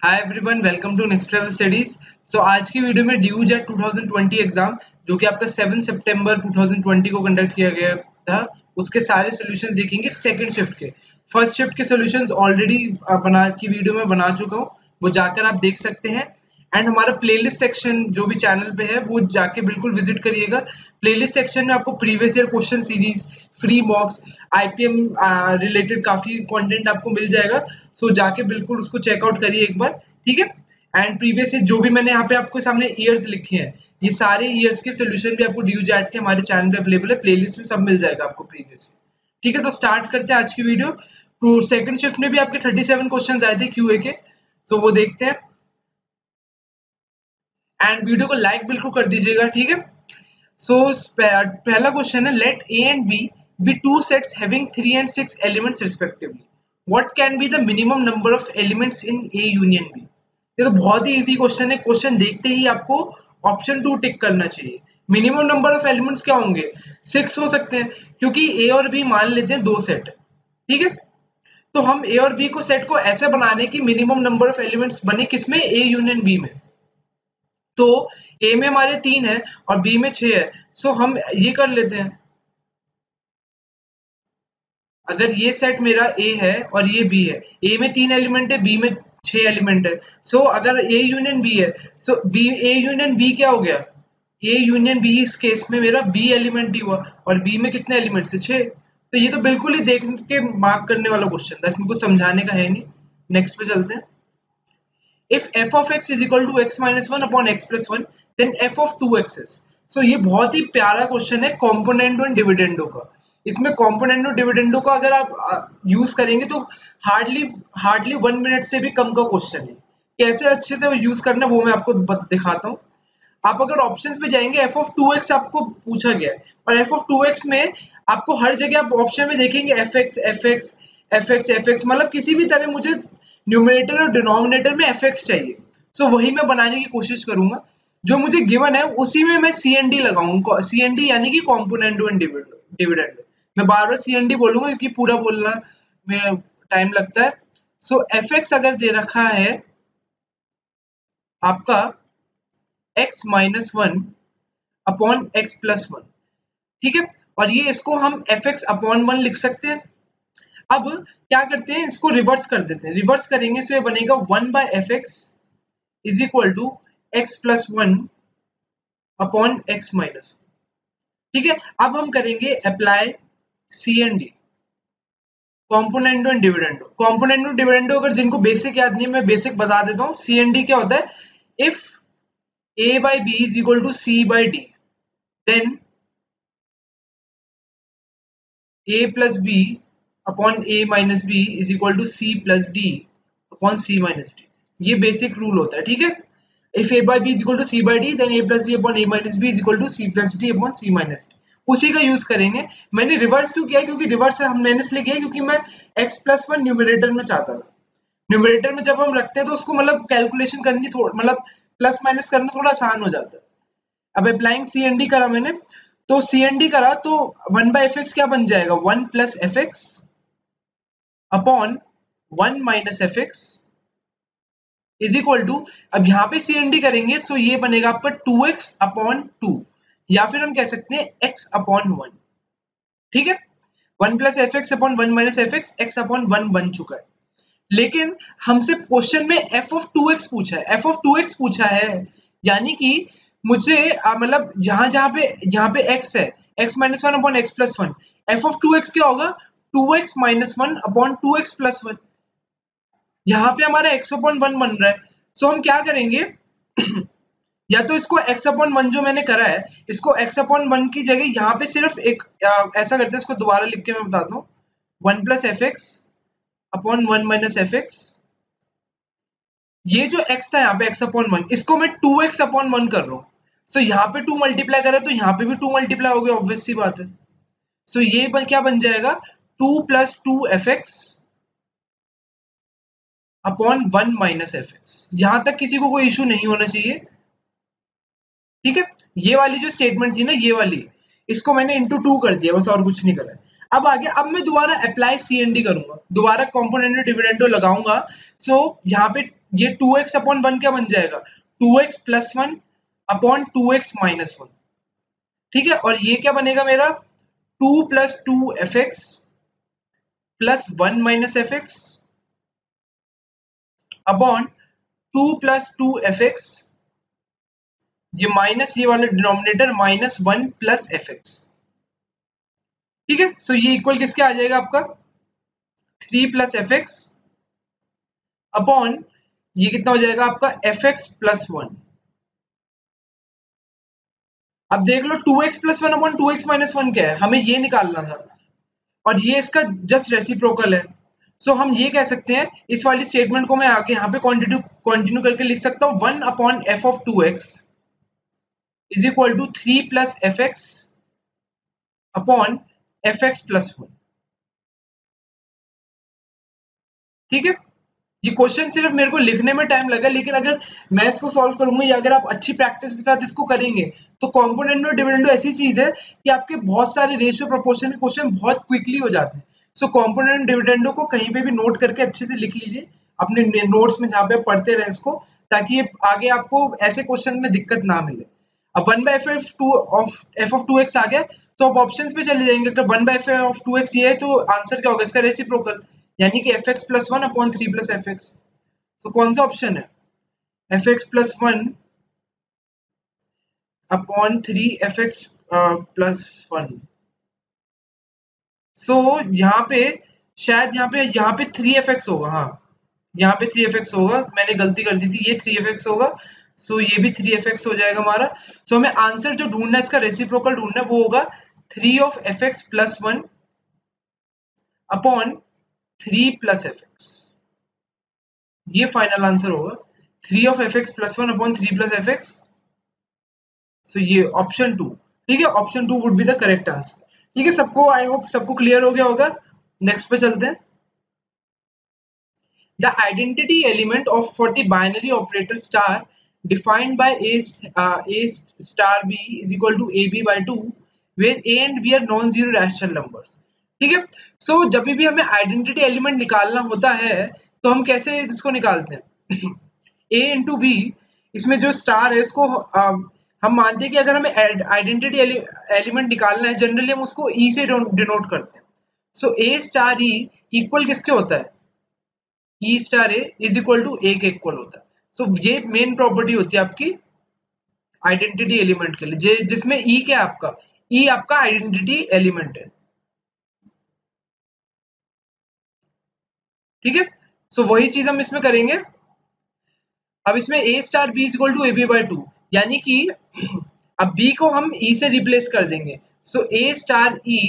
Hi everyone, welcome to next level studies. So आज की video में ड्यू जेट 2020 एग्जाम जो कि आपका 7 सितंबर 2020 को कंडक्ट किया गया था, उसके सारे सॉल्यूशंस देखेंगे। सेकंड शिफ्ट के फर्स्ट शिफ्ट के सॉल्यूशंस ऑलरेडी बना की वीडियो में बना चुका हूँ, वो जाकर आप देख सकते हैं। एंड हमारा प्लेलिस्ट सेक्शन जो भी चैनल पे है वो जाके बिल्कुल विजिट करिएगा। प्लेलिस्ट सेक्शन में आपको previous year question series, free मॉक्स, IPM related काफी कंटेंट आपको मिल जाएगा। सो जाके बिल्कुल उसको चेकआउट करिए एक बार, ठीक है। एंड प्रीवियस ईयर जो भी मैंने यहाँ पे आपको सामने ईयर्स लिखे हैं, ये सारे ईयर्स के सोल्यूशन भी आपको ड्यू जैट के हमारे चैनल पे अवेलेबल है, प्लेलिस्ट में सब मिल जाएगा आपको प्रीवियस। ठीक है, तो स्टार्ट करते हैं आज की वीडियो। तो सेकंड शिफ्ट में भी आपके 37 क्वेश्चंस आए थे क्यूए के, तो वो देखते हैं। एंड वीडियो को लाइक बिल्कुल कर दीजिएगा, ठीक है। सो पहला क्वेश्चन है, let A and B two sets having 3 and 6 elements respectively, what can be the minimum number of elements in A union B. ये तो बहुत ही इजी क्वेश्चन है। क्वेश्चन देखते ही आपको ऑप्शन 2 टिक करना चाहिए। मिनिमम नंबर ऑफ एलिमेंट्स क्या होंगे? 6 हो सकते हैं, क्योंकि ए और बी मान लेते हैं दो सेट, ठीक है। तो हम ए और बी को सेट को ऐसे बनाने की मिनिमम नंबर ऑफ एलिमेंट्स बने किसमें? ए यूनियन बी में। तो ए में हमारे 3 है और बी में 6 है, सो हम ये कर लेते हैं। अगर ये सेट मेरा ए है और ये बी है, ए में 3 एलिमेंट है, बी में 6 एलिमेंट है, सो अगर ए यूनियन बी है, सो बी ए यूनियन बी क्या हो गया? ए यूनियन बी इस केस में मेरा बी एलिमेंट ही हुआ, और बी में कितने एलिमेंट्स है? 6। तो ये तो बिल्कुल ही देख के मार्क करने वाला क्वेश्चन था, इसमें कुछ समझाने का है नहीं। नेक्स्ट पे चलते हैं। If f of x is equal to x minus 1 upon x plus 1, then f of 2x is। So ये बहुत ही प्यारा क्वेश्चन है कॉम्पोनेंटो एंड डिविडेंडो का। इसमें कॉम्पोनेंटो डिविडेंडो का अगर आप यूज करेंगे तो हार्डली हार्डली 1 मिनट से भी कम का क्वेश्चन है। कैसे अच्छे से यूज करना है वो मैं आपको दिखाता हूँ। आप अगर ऑप्शंस पे जाएंगे, f of 2x आपको पूछा गया है, और f of 2x में आपको हर जगह आप ऑप्शन में देखेंगे fx fx fx fx, मतलब किसी भी तरह मुझे न्यूमरेटर और डिनोमिनेटर में fx चाहिए। सो वही मैं बनाने की कोशिश करूंगा। जो मुझे गिवन है उसी में मैं CND लगाऊंगा। CND यानी कि कॉम्पोनेंटो एंड डिविडेंडो। मैं बार बार CND बोलूंगा क्योंकि पूरा बोलना में टाइम लगता है। सो fx अगर दे रखा है आपका x minus 1 upon x plus 1, ठीक है, और ये इसको हम fx अपॉन 1 लिख सकते हैं। अब क्या करते हैं, इसको रिवर्स कर देते हैं। रिवर्स करेंगे तो ये बनेगा 1 by F x is equal to X plus 1 upon X minus. ठीक है, अब हम करेंगे apply CND, componendo and dividendo. Componendo dividendo अगर जिनको बेसिक याद नहीं है, मैं बेसिक बता देता हूँ। CND क्या होता है? If a by b is equal to c by d, then a plus b upon a minus b is equal to c plus d upon c minus d। ये बेसिक रूल होता है, ठीक है। if a by b is equal to c by d, then a plus b upon a minus b is equal to c plus d upon c minus d। उसी का use करेंगे। मैंने reverse क्यों किया? क्योंकि रिवर्स हम मैंने इसलिए किया क्योंकि मैं x प्लस 1 न्यूमरेटर में चाहता था। न्यूमरेटर में जब हम रखते हैं तो उसको मतलब कैलकुलेशन करनी थोड़ा, मतलब प्लस माइनस करना थोड़ा आसान हो जाता है। अब अप्लाइंग CND करा मैंने, तो CND करा तो 1 बाय एफ एक्स क्या बन जाएगा? 1 plus F x upon 1 minus f x is equal to, अब यहाँ पे CND करेंगे तो ये बनेगा आपका 2x अपॉन 2, या फिर हम कह सकते हैं x अपॉन 1, ठीक है। 1 plus F x upon 1 minus f x, x upon 1 बन चुका है। लेकिन हमसे क्वेश्चन में f ऑफ 2x पूछा है, f ऑफ 2x पूछा है, यानी कि मुझे मतलब जहां पे x है, x minus 1 upon x plus 1, f of 2x क्या होगा? 2x minus 1 upon 2x plus 1। यहाँ पे हमारा x अपॉन 1 बन रहा है, सो हम क्या करेंगे या तो इसको x अपॉन 1 जो मैंने करा है, इसको x अपॉन 1 की जगह यहाँ पे सिर्फ एक ऐसा करते हैं, इसको दोबारा लिख के मैं बताता हूँ। 1 plus F x upon 1 minus f X, ये जो x था यहाँ पे x अपॉन 1, इसको मैं 2x अपॉन 1 कर रहा हूँ। सो यहाँ पे 2 मल्टीप्लाई करा तो यहाँ पे भी 2 मल्टीप्लाई हो गया, ऑब्वियस सी बात है। सो ये क्या बन जाएगा? 2 plus 2 F x upon 1 minus f x. यहां तक किसी को कोई इशू नहीं होना चाहिए, ठीक है। ये वाली जो स्टेटमेंट थी ना, ये वाली, इसको मैंने इंटू 2 कर दिया, बस और कुछ नहीं करा है। अब आगे, अब मैं दोबारा अप्लाई CND करूंगा, दोबारा कॉम्पोनेंट डिविडेंडो लगाऊंगा। सो यहाँ पे ये 2x अपॉन 1 क्या बन जाएगा, 2x plus 1 upon 2x minus 1, ठीक है। और ये क्या बनेगा मेरा, 2 plus 2 F x plus 1 minus f x upon 2 plus 2 F X, ये माइनस ये वाला denominator minus 1 plus F x, ठीक है। सो ये इक्वल किसके आ जाएगा आपका, 3 प्लस एफ एक्स अपॉन ये कितना हो जाएगा आपका एफ एक्स प्लस 1। अब देख लो 2x plus 1 upon 2x minus 1 क्या है, हमें ये निकालना था, और ये इसका जस्ट रेसिप्रोकल है। सो हम ये कह सकते हैं, इस वाली स्टेटमेंट को मैं आगे यहाँ पे कंटिन्यू करके लिख सकता हूँ, 1 upon f of 2x is equal to 3 plus F x upon f x plus 1, ठीक है। ये क्वेश्चन सिर्फ मेरे को लिखने में टाइम लगा, लेकिन अगर मैं इसको सॉल्व करूंगा या अगर आप अच्छी प्रैक्टिस के साथ इसको करेंगे तो कॉम्पोनेंट और डिविडेंडो ऐसी चीज है कि आपके बहुत सारे रेशियो प्रोपोर्शन के क्वेश्चन बहुत क्विकली हो जाते हैं। सो कॉम्पोनेंट डिविडेंडो को कहीं पे भी नोट करके अच्छे से लिख लीजिए अपने नोट्स में, जहाँ पे पढ़ते रहे इसको, ताकि आगे आपको ऐसे क्वेश्चन में दिक्कत ना मिले। अब 1/f ऑफ 2x आ गया, तो अब ऑप्शंस पे चले जाएंगे। अगर 1/f ऑफ 2x ये है तो आंसर क्या होगा इसका, रेसिप्रोकल, यानी कि F x plus 1 upon 3 plus F x. तो कौन सा ऑप्शन है, F x plus 1 upon 3 F x plus 1। सो यहाँ पे शायद यहाँ पे 3 एफ एक्स होगा, हाँ यहाँ पे 3 एफ एक्स होगा, मैंने गलती कर दी थी, ये 3 एफ एक्स होगा। सो ये भी 3 एफ एक्स हो जाएगा हमारा। सो हमें आंसर जो ढूंढना है इसका रेसिप्रोकल ढूंढना है, वो होगा 3 of F x plus 1 upon 3 plus F X, ये फाइनल आंसर होगा 3 of F x plus 1 upon 3 plus F X. So ये ऑप्शन 2, ठीक है, option 2 would be the correct answer. ठीक है, सबको आई होप सबको क्लियर हो गया होगा। नेक्स्ट पे चलते हैं। The identity element of for the binary operator star defined by a star b is equal to ab by 2 where a and b are non zero rational numbers. ठीक है, सो जब भी हमें आइडेंटिटी एलिमेंट निकालना होता है तो हम कैसे इसको निकालते हैं a इंटू बी, इसमें जो स्टार है इसको हम मानते हैं कि अगर हमें आइडेंटिटी एलिमेंट निकालना है, जनरली हम उसको ई से डिनोट करते हैं। सो ए स्टार ई इक्वल किसके होता है, E star A is equal to A के इक्वल होता है। सो ये मेन प्रॉपर्टी होती है आपकी आइडेंटिटी एलिमेंट के लिए, जिसमें ई क्या है आपका, ई आपका आइडेंटिटी एलिमेंट है। ठीक है, सो वही चीज हम इसमें करेंगे। अब इसमें A star B is equal to A B by 2, यानी कि अब b को हम e से रिप्लेस कर देंगे। So a star e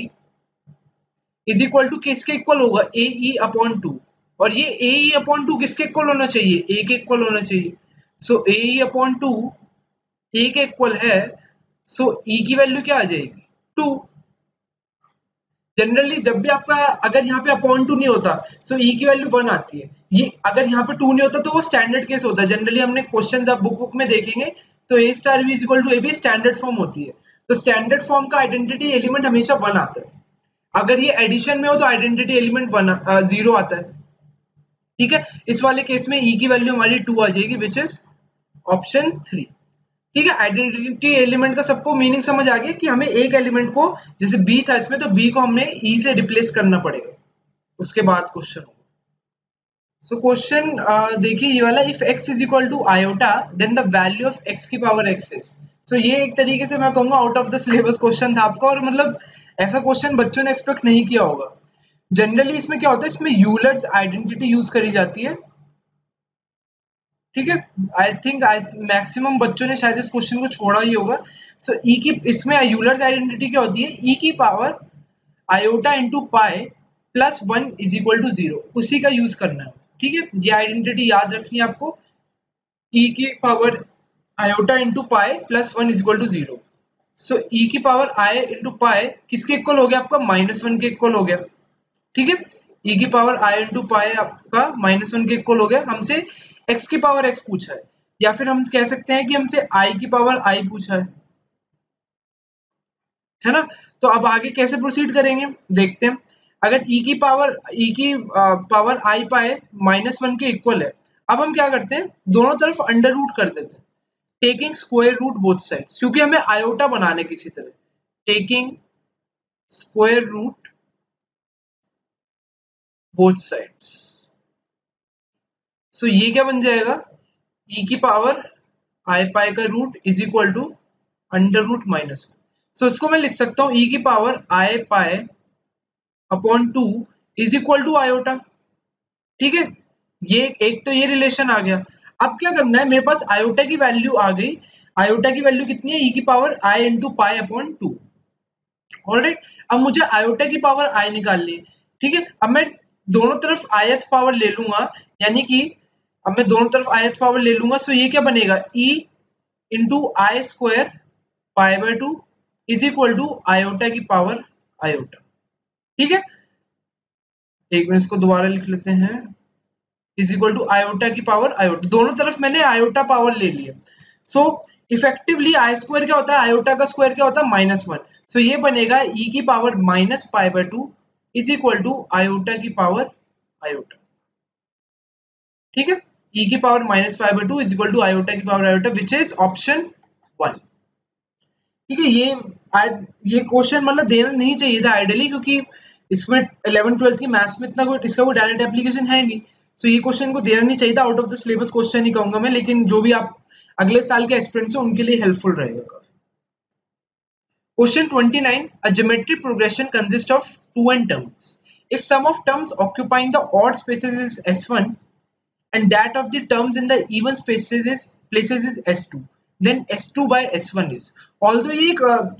is equal to किसके इक्वल होगा, ए ई अपॉन 2, और ये ए ई अपॉन 2 किसके इक्वल होना चाहिए, a के इक्वल होना चाहिए। सो ए ई अपॉन 2 a के इक्वल है, सो e की वैल्यू क्या आ जाएगी, 2। जनरली जब भी आपका अगर यहाँ पे अपॉन 2 नहीं होता, सो e की वैल्यू 1 आती है। ये अगर यहाँ पे 2 नहीं होता तो वो स्टैंडर्ड केस होता है। जनरली हमने क्वेश्चन आप बुक में देखेंगे तो A star B is equal to A B standard form होती है। तो स्टैंडर्ड फॉर्म का आइडेंटिटी एलिमेंट हमेशा 1 आता है। अगर ये एडिशन में हो तो आइडेंटिटी एलिमेंट 0 आता है। ठीक है, इस वाले केस में e की वैल्यू हमारी 2 आ जाएगी, विच इज ऑप्शन 3। ठीक है, आइडेंटिटी एलिमेंट का सबको मीनिंग समझ आ गया कि हमें एक एलिमेंट को, जैसे बी था इसमें, तो बी को हमने ई से रिप्लेस करना पड़ेगा, उसके बाद क्वेश्चन होगा। सो क्वेश्चन देखिए ये वाला, if x is equal to iota then the value of x की पावर x इज। सो ये एक तरीके से मैं कहूंगा out of the syllabus question था आपका, और मतलब ऐसा क्वेश्चन बच्चों ने एक्सपेक्ट नहीं किया होगा। जनरली इसमें क्या होता है, इसमें यूलर्स आइडेंटिटी यूज करी जाती है। ठीक है, आई थिंक मैक्सिमम बच्चों ने शायद इस क्वेश्चन को छोड़ा ही होगा। सो ई की इसमें यूलर्स आइडेंटिटी क्या होती है, ई की power iota into pi plus 1 is equal to 0, उसी का यूज करना है। ठीक है, ये आइडेंटिटी याद रखनी है आपको, ई की power iota into pi plus 1 is equal to 0। So e की पावर आई इंटू पाई किसके इक्वल हो गया आपका, -1 के इक्वल हो गया। ठीक है, ई की पावर आई इंटू पाई आपका -1 के इक्वल हो गया। हमसे एक्स की पावर एक्स पूछा है, या फिर हम कह सकते हैं कि हमसे आई की पावर आई पूछा है। है ना। तो अब आगे कैसे प्रोसीड करेंगे देखते हैं। अगर e की पावर आई पाए -1 के इक्वल है, अब हम क्या करते हैं, दोनों तरफ अंडर रूट कर देते हैं, taking square root both sides, क्योंकि हमें आयोटा बनाना है किसी तरह, taking square root both sides. So ये क्या बन जाएगा, e की पावर आई पाई का root is equal to under root -1। So इसको मैं लिख सकता हूँ e की power i pi upon 2 is equal to iota. ठीक है, ये एक तो ये रिलेशन आ गया। अब क्या करना है, मेरे पास आयोटा की वैल्यू आ गई। आयोटा की वैल्यू कितनी है, e की पावर आई इंटू पाई अपॉन 2। ऑलराइट, अब मुझे आयोटा की पावर आई निकालनी है। ठीक है, अब मैं दोनों तरफ आयत पावर ले लूंगा, यानी कि अब मैं दोनों तरफ आयत पावर ले लूंगा। सो ये क्या बनेगा, e into i square pi by 2 is equal to iota की पावर आयोटा। ठीक है, एक मिनट इसको दोबारा लिख लेते हैं, इज इक्वल टू आयोटा की पावर आयोटा। दोनों तरफ मैंने आयोटा पावर ले लिया। सो इफेक्टिवली आई स्क्वायर क्या होता है, आयोटा का स्क्वायर क्या होता है, -1। सो ये बनेगा e की पावर -पाई/2 इज इक्वल टू आयोटा की पावर आयोटा। ठीक है, e की पावर -पाई/2 इज इक्वल टू आयोटा की power iota, which is option 1। ठीक है, ये क्वेश्चन मतलब देना नहीं चाहिए था आइडियली, क्योंकि इसमें 11th-12th की मैथ्स में इतना कोई इसका कोई डायरेक्ट एप्लीकेशन है नहीं। सो ये क्वेश्चन को देना नहीं चाहिए था, out of the syllabus question ही कहूंगा मैं, लेकिन जो भी आप अगले साल के एस्पिरेंट्स हैं उनके लिए हेल्पफुल रहेगा काफी। Question 29. A geometric progression consists of two n terms. If sum of terms occupying the odd spaces is S1 and that of the terms in the even places is S2, then S2 by S1 is. Although ये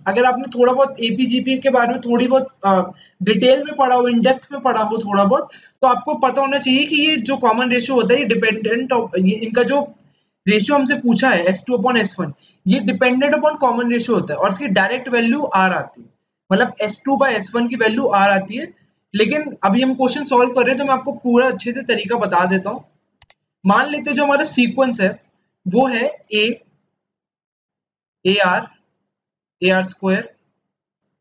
अगर आपने थोड़ा बहुत APGP के बारे में थोड़ी बहुत डिटेल में पढ़ा हो, इन डेप्थ में पढ़ा हो थोड़ा बहुत, तो आपको पता होना चाहिए कि ये जो कॉमन रेशियो होता है, ये डिपेंडेंट इनका जो रेशियो हमसे पूछा है S2/S1, ये डिपेंडेंट अपॉन कॉमन रेशियो होता है और इसकी डायरेक्ट वैल्यू R आती है, मतलब S2/S1 की वैल्यू R आती है। लेकिन अभी हम क्वेश्चन सॉल्व कर रहे हैं तो मैं आपको पूरा अच्छे से तरीका बता देता हूँ। मान लेते हैं जो हमारा सीक्वेंस है वो है AR square,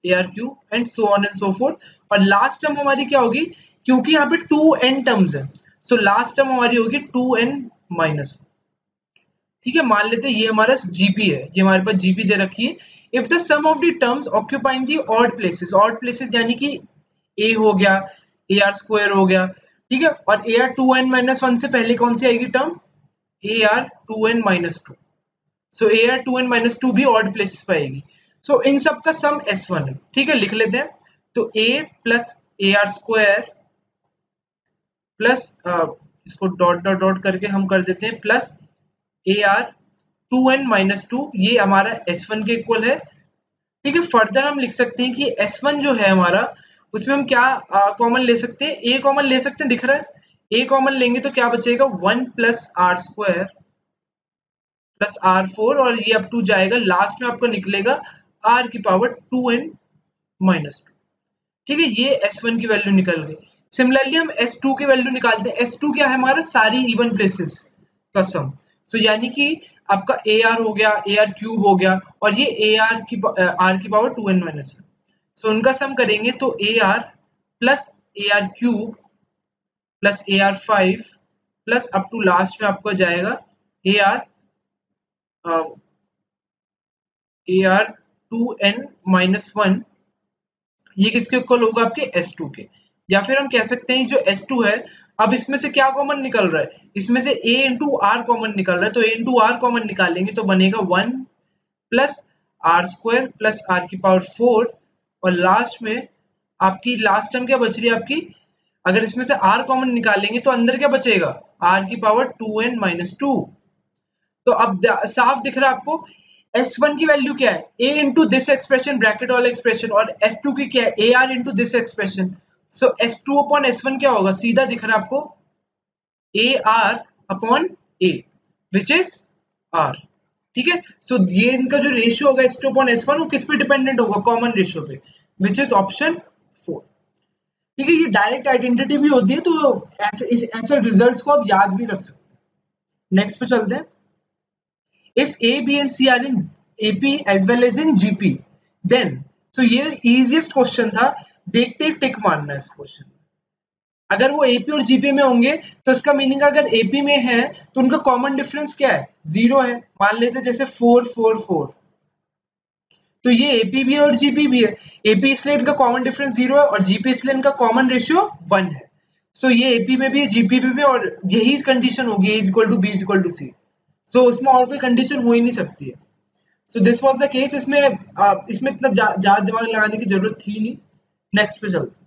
AR cube and so on and so fourth, और लास्ट टर्म हमारी क्या होगी, क्योंकि यहाँ पे 2n टर्म्स है, सो लास्ट टर्म हमारी होगी 2n-1। ठीक है, मान लेते हैं ये हमारा जीपी है, ये हमारे पास जीपी दे रखी है। If the sum of the terms occupying the odd places यानी कि ए हो गया, ए आर स्क्वायर हो गया, ठीक है, और ए आर 2n-1 से पहले कौन सी आएगी term, A R 2n-2। So A R 2n-2 भी ऑड प्लेसेस पे आएगी। सो इन सब का सम S1 है। ठीक है, लिख लेते हैं, तो a plus A R square plus इसको डॉट डॉट डॉट करके हम कर देते हैं प्लस ए आर 2n-2, ये हमारा S1 के इक्वल है। ठीक है, फर्दर हम लिख सकते हैं कि S1 जो है हमारा, उसमें हम क्या कॉमन ले सकते हैं, a कॉमन ले सकते हैं, दिख रहा है, a कॉमन लेंगे तो क्या बचेगा, 1 plus r square plus R4, और ये अप टू जाएगा, लास्ट में आपको निकलेगा r की पावर 2n-2। ठीक है, ये S1 की वैल्यू निकल गई। सिमिलरली हम S2 की वैल्यू निकालते हैं। S2 क्या है हमारा, सारी इवन प्लेसेस का सम। सो यानी कि आपका AR हो गया, AR क्यूब हो गया, और ये R की पावर 2n-1। सो उनका सम करेंगे तो AR plus AR cube plus AR5 plus up to last में आपको जाएगा AR 2n-1, ये किसके इक्वल होगा, आपके S2 के। या फिर हम कह सकते हैं जो S2 है, अब इसमें से क्या कॉमन निकल रहा है, इसमें से a इंटू आर कॉमन निकल रहा है, तो a इंटू आर कॉमन निकालेंगे तो बनेगा 1 plus r square plus r की पावर 4, और लास्ट में आपकी लास्ट टर्म क्या बच रही है आपकी, अगर इसमें से r कॉमन निकालेंगे तो अंदर क्या बचेगा, r की पावर 2n-2। तो अब साफ दिख रहा है आपको, S1 की वैल्यू क्या है, a into this expression bracket वाला एक्सप्रेशन, और S2 की क्या है, AR into this expression. So S2 upon S1 क्या होगा, सीधा दिख रहा है आपको AR upon A, which is R। ठीक है, सो ये इनका जो रेशियो होगा S2 अपॉन S1, वो किस पे डिपेंडेंट होगा, कॉमन रेशियो पे, विच इज ऑप्शन 4। ठीक है, ये डायरेक्ट आइडेंटिटी भी होती है, तो ऐसे रिजल्ट्स को आप याद भी रख सकते हैं। नेक्स्ट पे चलते हैं। If A, B and C are in AP as well as in GP, then सो ये इजीएस्ट क्वेश्चन था, देखते ही टिक मारना इस क्वेश्चन। अगर वो एपी और जीपी में होंगे तो इसका मीनिंग अगर एपी में है तो उनका कॉमन डिफरेंस क्या है, 0 है। मान लेते जैसे 4 4 4, तो ये एपी भी है और जीपी भी है। एपी इसलिए इनका कॉमन डिफरेंस 0 है और जीपी इसलिए इनका कॉमन रेशियो 1 है। सो ये एपी में भी है, जीपी में भी, और यही कंडीशन होगी A is equal to B is equal to C. So उसमें और कोई कंडीशन हो ही नहीं सकती है। So this was the case. इसमें इतना ज्यादा दिमाग लगाने की जरूरत थी नहीं। नेक्स्ट पे चलते।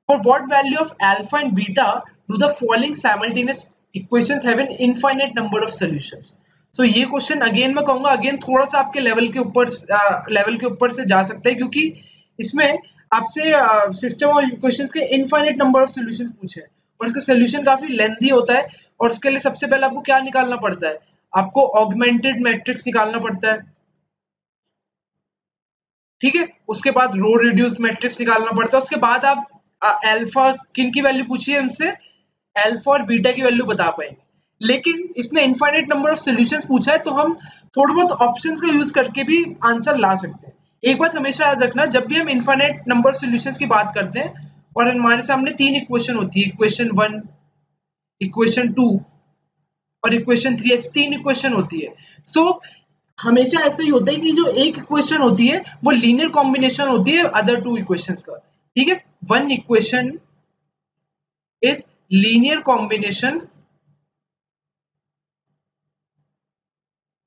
For what value of alpha and beta do the following simultaneous equations have an infinite number of solutions? So ये क्वेश्चन अगेन मैं कहूंगा अगेन थोड़ा सा आपके लेवल के ऊपर से जा सकता है, क्योंकि इसमें आपसे सिस्टम ऑफ इक्वेशंस के इनफाइनाइट नंबर ऑफ सॉल्यूशंस पूछे हैं और इसका सॉल्यूशन काफी लेंथी होता है। और उसके लिए सबसे पहले आपको क्या निकालना पड़ता है, आपको ऑगमेंटेड मैट्रिक्स निकालना पड़ता है, ठीक है। उसके बाद रो रिड्यूस्ड मैट्रिक्स निकालना पड़ता है। उसके बाद आप अल्फा किन की वैल्यू पूछी है हमसे, अल्फा और बीटा की वैल्यू बता पाएंगे। लेकिन इसने इनफाइनाइट नंबर ऑफ सॉल्यूशंस पूछा है तो हम थोड़ा बहुत ऑप्शंस का यूज करके भी आंसर ला सकते हैं। एक बात हमेशा याद रखना, जब भी हम इनफाइनाइट नंबर ऑफ सॉल्यूशंस की बात करते हैं और हमारे सामने 3 इक्वेशन होती है, इक्वेशन 1, इक्वेशन 2 और इक्वेशन 3, ऐसी 3 इक्वेशन होती है। सो हमेशा ऐसा ही होता है कि जो एक इक्वेशन होती है वो लीनियर कॉम्बिनेशन होती है अदर 2 इक्वेशंस का, ठीक है। One equation is linear combination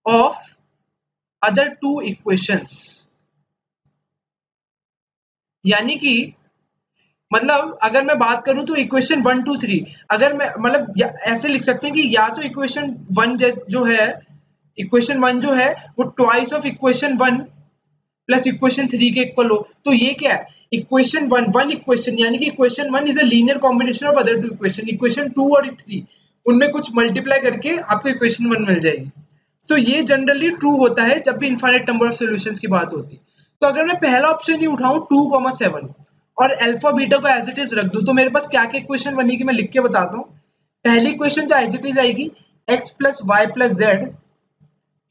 of other 2 equations. यानी कि मतलब अगर मैं बात करूं तो इक्वेशन 1 2 3, अगर मैं मतलब ऐसे लिख सकते हैं कि या तो इक्वेशन 1 जो है, इक्वेशन 1 जो है वो twice of equation 1 plus equation 3 के इक्वल हो। तो ये क्या है, इक्वेशन 1 इक्वेशन, यानी कि equation 1 is a linear combination of other 2 equation. Equation 2 और 3 उनमें कुछ मल्टीप्लाई करके आपको इक्वेशन 1 मिल जाएगी। सो ये जनरली ट्रू होता है जब भी इनफाइनाइट नंबर ऑफ सॉल्यूशंस की बात होती है। तो अगर मैं पहला ऑप्शन ही उठाऊं 2,7 और अल्फा बीटा को एज इट इज रख दूं, तो मेरे पास क्या क्या इक्वेशन बनेगी मैं लिख के बताता हूं। पहली इक्वेशन तो एज इट इज आएगी, x plus y plus z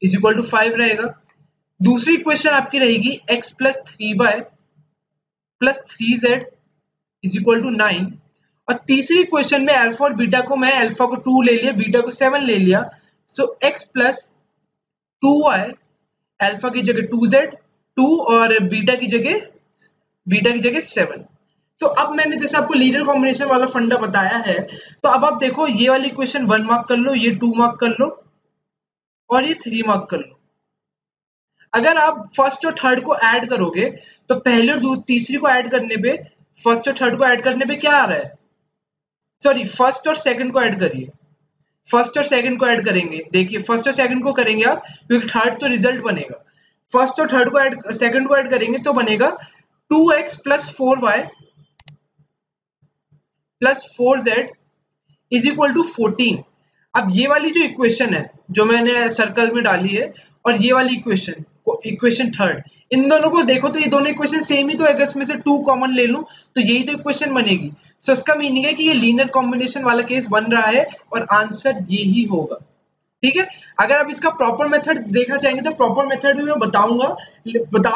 is equal to 5 रहेगा। दूसरी इक्वेशन आपकी रहेगी x plus 3y plus 3z is equal to 9। और तीसरी इक्वेशन में अल्फा और बीटा को मैं अल्फा को 2 ले लिया, बीटा को 7 ले लिया। सो x प्लस 2y, अल्फा की जगह 2z 2 और बीटा की जगह 7। तो अब मैंने जैसे आपको लीनियर कॉम्बिनेशन वाला फंडा बताया है, तो अब आप देखो ये वाली इक्वेशन 1 मार्क कर लो, ये 2 मार्क कर लो और ये 3 मार्क कर लो। अगर आप फर्स्ट और थर्ड को ऐड करोगे तो पहले और तीसरी को ऐड करने पे, फर्स्ट और थर्ड को ऐड करने पे क्या आ रहा है, सॉरी फर्स्ट और सेकंड को ऐड करिए, फर्स्ट और सेकंड को ऐड करेंगे, देखिए फर्स्ट और सेकंड को करेंगे आप, क्योंकि थर्ड तो रिजल्ट बनेगा। फर्स्ट और थर्ड को ऐड, सेकंड को ऐड करेंगे तो बनेगा 2x plus 4y plus 4z is equal to 14। अब ये वाली जो इक्वेशन है जो मैंने सर्कल में डाली है और ये वाली इक्वेशन थर्ड, इन दोनों को देखो तो ये दोनों इक्वेशन सेम ही तो है। अगर इसमें से 2 कॉमन ले लूं तो यही तो इक्वेशन बनेगी। सो इसका मीनिंग है कि ये लीनियर कॉम्बिनेशन वाला केस बन रहा है और आंसर यही होगा, ठीक है। अगर आप इसका प्रॉपर मेथड देखना चाहेंगे तो प्रॉपर मेथड भी मैं बता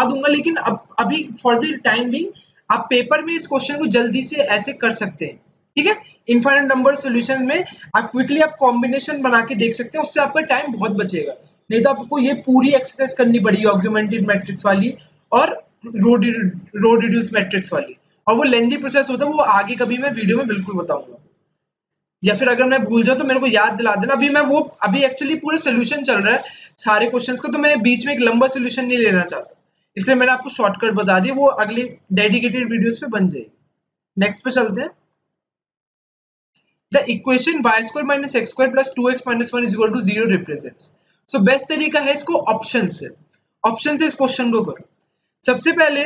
दूंगा, लेकिन अभी फॉर द टाइम बिंग आप पेपर में इस क्वेश्चन को जल्दी से ऐसे कर सकते हैं, ठीक है। इनफाइनाइट नंबर सॉल्यूशन में आप क्विकली आप कॉम्बिनेशन बना के देख सकते हैं, उससे आपका टाइम बहुत बचेगा। नहीं तो आपको ये पूरी एक्सरसाइज करनी पड़ेगी ऑगमेंटेड मैट्रिक्स वाली और रो रिड्यूस मैट्रिक्स वाली, और वो लेंथी प्रोसेस होता है, वो आगे कभी मैं वीडियो में बिल्कुल बताऊंगा। या फिर अगर मैं भूल जाऊं तो मेरे को याद दिला देना। अभी एक्चुअली पूरा सोल्यूशन चल रहा है सारे क्वेश्चंस का, तो मैं बीच में एक लंबा सोल्यूशन नहीं लेना चाहता, इसलिए मैंने आपको शॉर्टकट बता दिया, वो अगली डेडिकेटेड वीडियोस पे बन जाएगी। नेक्स्ट पे चलते हैं। The equation y square minus x square plus 2x minus 1 is equal to 0 represents. So best तरीका है इसको ऑप्शन से इस क्वेश्चन को करो। सबसे पहले